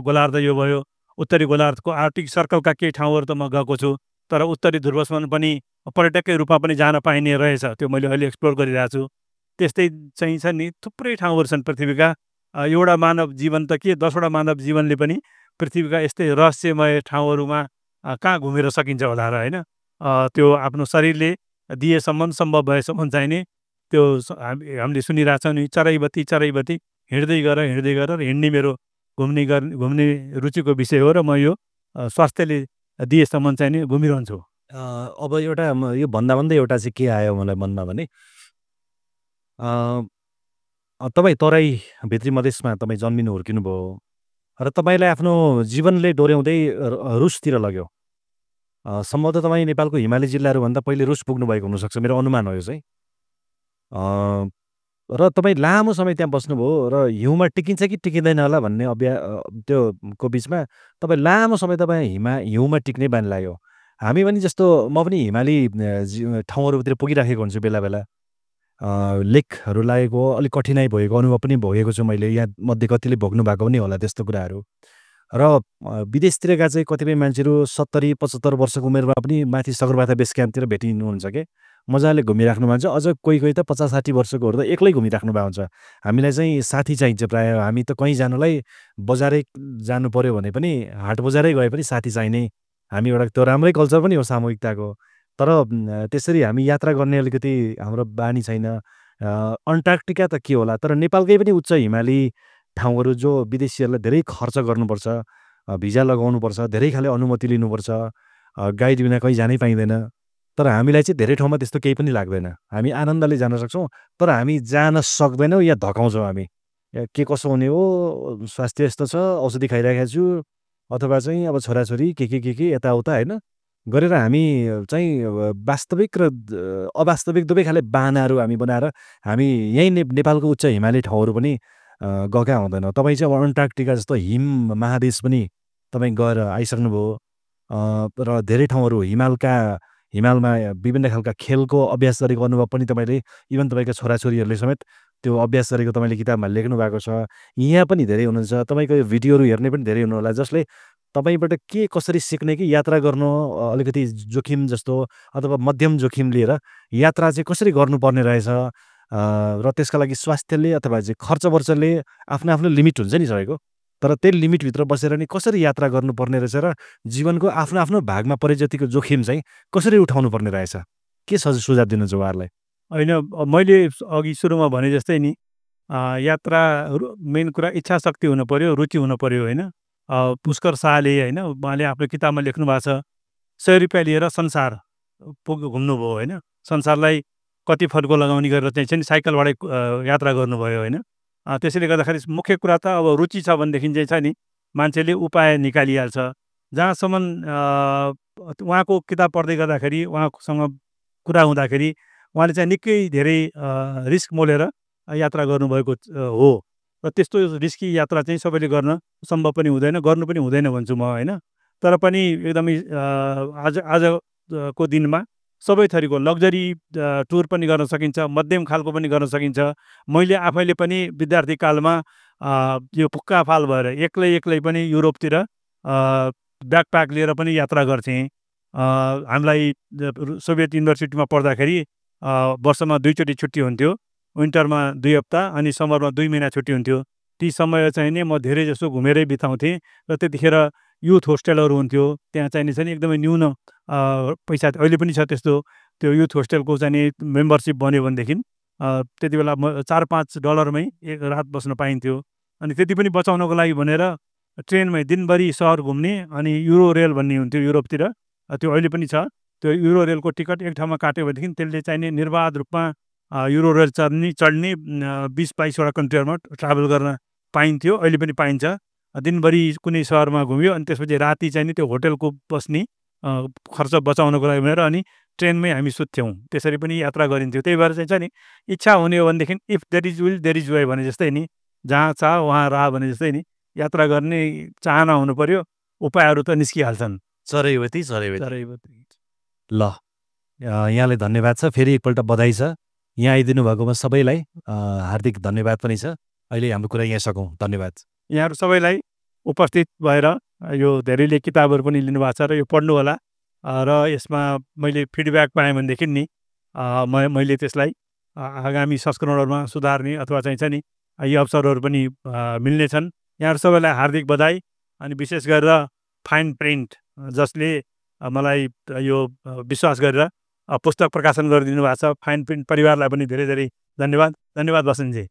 गोलार्ध यो भयो, उत्तरी गोलार्धको आर्कटिक सर्कलका केही ठाउँहरू त म गएको छु, तर उत्तरी ध्रुवसम्म पनि पर्यटककै रूपमा पनि जान पाइने रहेछ। त्यो मैले अहिले एक्सप्लोर गरिरहेको छु। त्यस्तै चाहिँ छ नि थुप्रै ठाउँहरू छन् पृथ्वीका। एउटा मानव जीवन त के 10वटा मानव जीवनले पनि पृथ्वीका यस्तै रहस्यमय ठाउँहरूमा कहाँ घुमेर सकिन्छ होला र होइन। त्यो आफ्नो शरीरले दिएसम्म सम्भव भएसम्म चाहिँ नि त्यो हामीले सुनिरहेछौँ नि, चराइबत्ती हिँड्दै गरेर हिँड्ने मेरो घुम्ने रुचिको विषय हो र म यो स्वास्थ्यले दिएसम्म चाहिँ नि घुमिरहन्छु। अब एउटा यो भन्दै एउटा चाहिँ के आयो मलाई मनमा भने, तपाईँ तराई भित्री मधेसमा तपाईँ जन्मिनु हुर्किनु भयो र तपाईँलाई आफ्नो जीवनले डोर्याउँदै रुसतिर लग्यो। सम्भवतः तपाईँ नेपालको हिमाली जिल्लाहरूभन्दा पहिले रुस पुग्नुभएको हुनसक्छ, मेरो अनुमान हो यो चाहिँ। र तपाईँ लामो समय त्यहाँ बस्नुभयो र हिउँमा टिकिन्छ कि टिकिँदैन होला भन्ने त्यो को बिचमा तपाईँ लामो समय हिउँमा टिक्ने बानी लाग्यो। हामी पनि जस्तो म पनि हिमाली ठाउँहरूतिर पुगिराखेको हुन्छु बेला बेला। लेखहरू लागेको अलिक कठिनाइ भएको अनुभव पनि भोगेको छु मैले। यहाँ मध्ये कतिले भोग्नु भएको पनि होला त्यस्तो कुराहरू। र विदेशतिरका चाहिँ कतिपय मान्छेहरू 70-75 वर्षको उमेरमा पनि माथि सगरमाथा बेस क्याम्पतिर भेटिनुहुन्छ के, मजाले घुमिराख्नु भएको हुन्छ। अझ कोही कोही त 50-60 वर्षकोहरू त एक्लै घुमिराख्नु भएको हुन्छ। हामीलाई चाहिँ साथी चाहिन्छ प्रायः। हामी त कहीँ जानुलाई बजारै जानु पर्यो भने पनि, हाट बजारै गए पनि साथी चाहिने। हामी एउटा त्यो राम्रै कल्चर पनि हो सामूहिकताको। तर त्यसरी हामी यात्रा गर्ने अलिकति हाम्रो बानी छैन। अन्टार्कटिका त के होला, तर नेपालकै पनि उच्च हिमाली ठाउँहरू जो विदेशीहरूलाई धेरै खर्च गर्नुपर्छ, भिजा लगाउनुपर्छ, धेरै खाले अनुमति लिनुपर्छ, गाइड बिना कहीँ जानै पाइँदैन। तर हामीलाई चाहिँ धेरै ठाउँमा त्यस्तो केही पनि लाग्दैन। हामी आनन्दले जान सक्छौँ, तर हामी जान सक्दैनौँ या धकाउँछौँ हामी। के कसो हुने हो, स्वास्थ्य यस्तो छ, औषधि खाइरहेको छु, अथवा चाहिँ अब छोराछोरी के यताउता होइन गरेर हामी चाहिँ वास्तविक र अवास्तविक दुवै खाले बाहनाहरू हामी बनाएर हामी यहीँ नेपालको उच्च हिमाली ठाउँहरू पनि गएका हुँदैनौँ। तपाईँ चाहिँ अब अन्टार्कटिका जस्तो हिम महादेश पनि तपाईँ गएर आइसक्नुभयो। र धेरै ठाउँहरू हिमालमा विभिन्न खालका खेलको अभ्यास गरेको अनुभव पनि तपाईँले, इभन तपाईँका छोराछोरीहरूले समेत त्यो अभ्यास गरेको तपाईँले किताबमा लेख्नु भएको छ। यहाँ पनि धेरै हुनुहुन्छ, तपाईँको यो भिडियोहरू हेर्ने पनि धेरै हुनुहोला, जसले तपाईँबाट के कसरी सिक्ने कि यात्रा गर्नु अलिकति जोखिम जस्तो अथवा मध्यम जोखिम लिएर यात्रा चाहिँ कसरी गर्नुपर्ने रहेछ, र त्यसका लागि स्वास्थ्यले अथवा चाहिँ खर्चवर्चले आफ्नो लिमिट हुन्छ नि सबैको, तर त्यही लिमिटभित्र बसेर नि कसरी यात्रा गर्नुपर्ने रहेछ र जीवनको आफ्नो भागमा परे जतिको जोखिम चाहिँ कसरी उठाउनु पर्ने रहेछ, के सुझाव दिनुहुन्छ उहाँहरूलाई? होइन, मैले अघि सुरुमा भने जस्तै नि, यात्रा मेन कुरा इच्छा शक्ति हुनु पर्यो, रुचि हुनु पर्यो होइन। पुष्कर शाहले होइन, उहाँले आफ्नो किताबमा लेख्नु भएको छ, 100 रुपियाँ लिएर संसार घुम्नुभयो होइन। संसारलाई कति फड्को लगाउने गरेर चाहिँ साइकलबाटै यात्रा गर्नुभयो होइन। त्यसैले गर्दाखेरि मुख्य कुरा त अब रुचि छ भनेदेखि चाहिँ छ नि, मान्छेले उपाय निकालिहाल्छ। जहाँसम्म उहाँको किताब पढ्दै गर्दाखेरि, उहाँसँग कुरा हुँदाखेरि उहाँले चाहिँ निकै धेरै रिस्क मोलेर यात्रा गर्नुभएको हो। र त्यस्तो रिस्की यात्रा चाहिँ सबैले गर्न सम्भव पनि हुँदैन, गर्नु पनि हुँदैन भन्छु म होइन। तर पनि एकदमै आजको दिनमा सबै थरीको लग्जरी टुर पनि गर्न सकिन्छ, मध्यम खालको पनि गर्न सकिन्छ। मैले आफैले पनि विद्यार्थी कालमा यो पुक्का फाल भएर एक्लै पनि युरोपतिर ब्याकप्याक लिएर पनि यात्रा गर्थेँ। हामीलाई सोभियत युनिभर्सिटीमा पढ्दाखेरि वर्षमा 2 चोटि छुट्टी हुन्थ्यो, विन्टरमा 2 हप्ता अनि समरमा 2 महिना छुट्टी हुन्थ्यो। ती समय चाहिँ नि म धेरै जसो घुमेरै बिताउँथेँ। र त्यतिखेर युथ होस्टेलहरू हुन्थ्यो, त्यहाँ चाहिने चाहिँ एकदमै न्यून पैसा, अहिले पनि छ त्यस्तो, त्यो युथ होस्टेलको चाहिँ मेम्बरसिप बन्यो भनेदेखि त्यति बेला $4-5मै एक रात बस्न पाइन्थ्यो। अनि त्यति पनि बचाउनको लागि भनेर ट्रेनमै दिनभरि सहर घुम्ने, अनि युरो रेल भन्ने हुन्थ्यो युरोपतिर, त्यो अहिले पनि छ। त्यो युरो रेलको टिकट एक ठाउँमा काट्यो भनेदेखि त्यसले चाहिने निर्बाध रूपमा युरो रेल चढ्ने 20-22वटा कन्ट्रीहरूमा ट्राभल गर्न पाइन्थ्यो, अहिले पनि पाइन्छ। दिनभरि कुनै सहरमा घुम्यो अनि त्यसपछि राति चाहिँ नि त्यो होटेलको बस्ने खर्च बचाउनको लागि भनेर अनि ट्रेनमै हामी सुत्थ्यौँ। त्यसरी पनि यात्रा गरिन्थ्यो। त्यही भएर चाहिँ नि इच्छा हुने हो भनेदेखि if there is will there is way भने जस्तै नि, जहाँ चाह वहाँ राह भने जस्तै नि, यात्रा गर्ने चाहना हुनु पर्यो, उपायहरू त निस्किहाल्छन्। चरैवती। ल, यहाँलाई धन्यवाद छ, फेरि एकपल्ट बधाई छ। यहाँ आइदिनु भएकोमा सबैलाई हार्दिक धन्यवाद पनि छ। अहिले हाम्रो कुरा यहाँ सकौँ। धन्यवाद। यहाँहरू सबैलाई उपस्थित भएर यो धेरैले किताबहरू पनि लिनुभएको छ र यो पढ्नु होला। र यसमा मैले फिडब्याक पाएँ भनेदेखि नि मैले त्यसलाई आगामी संस्करणहरूमा सुधार्ने अथवा चाहिँ छ नि यी अवसरहरू पनि मिल्नेछन्। यहाँहरू सबैलाई हार्दिक बधाई। अनि विशेष गरेर फाइन प्रिन्ट जसले मलाई यो विश्वास गरेर पुस्तक प्रकाशन गरिदिनु भएको छ, फाइन प्रिन्ट परिवारलाई पनि धेरै धेरै धन्यवाद। धन्यवाद बसन्तजी।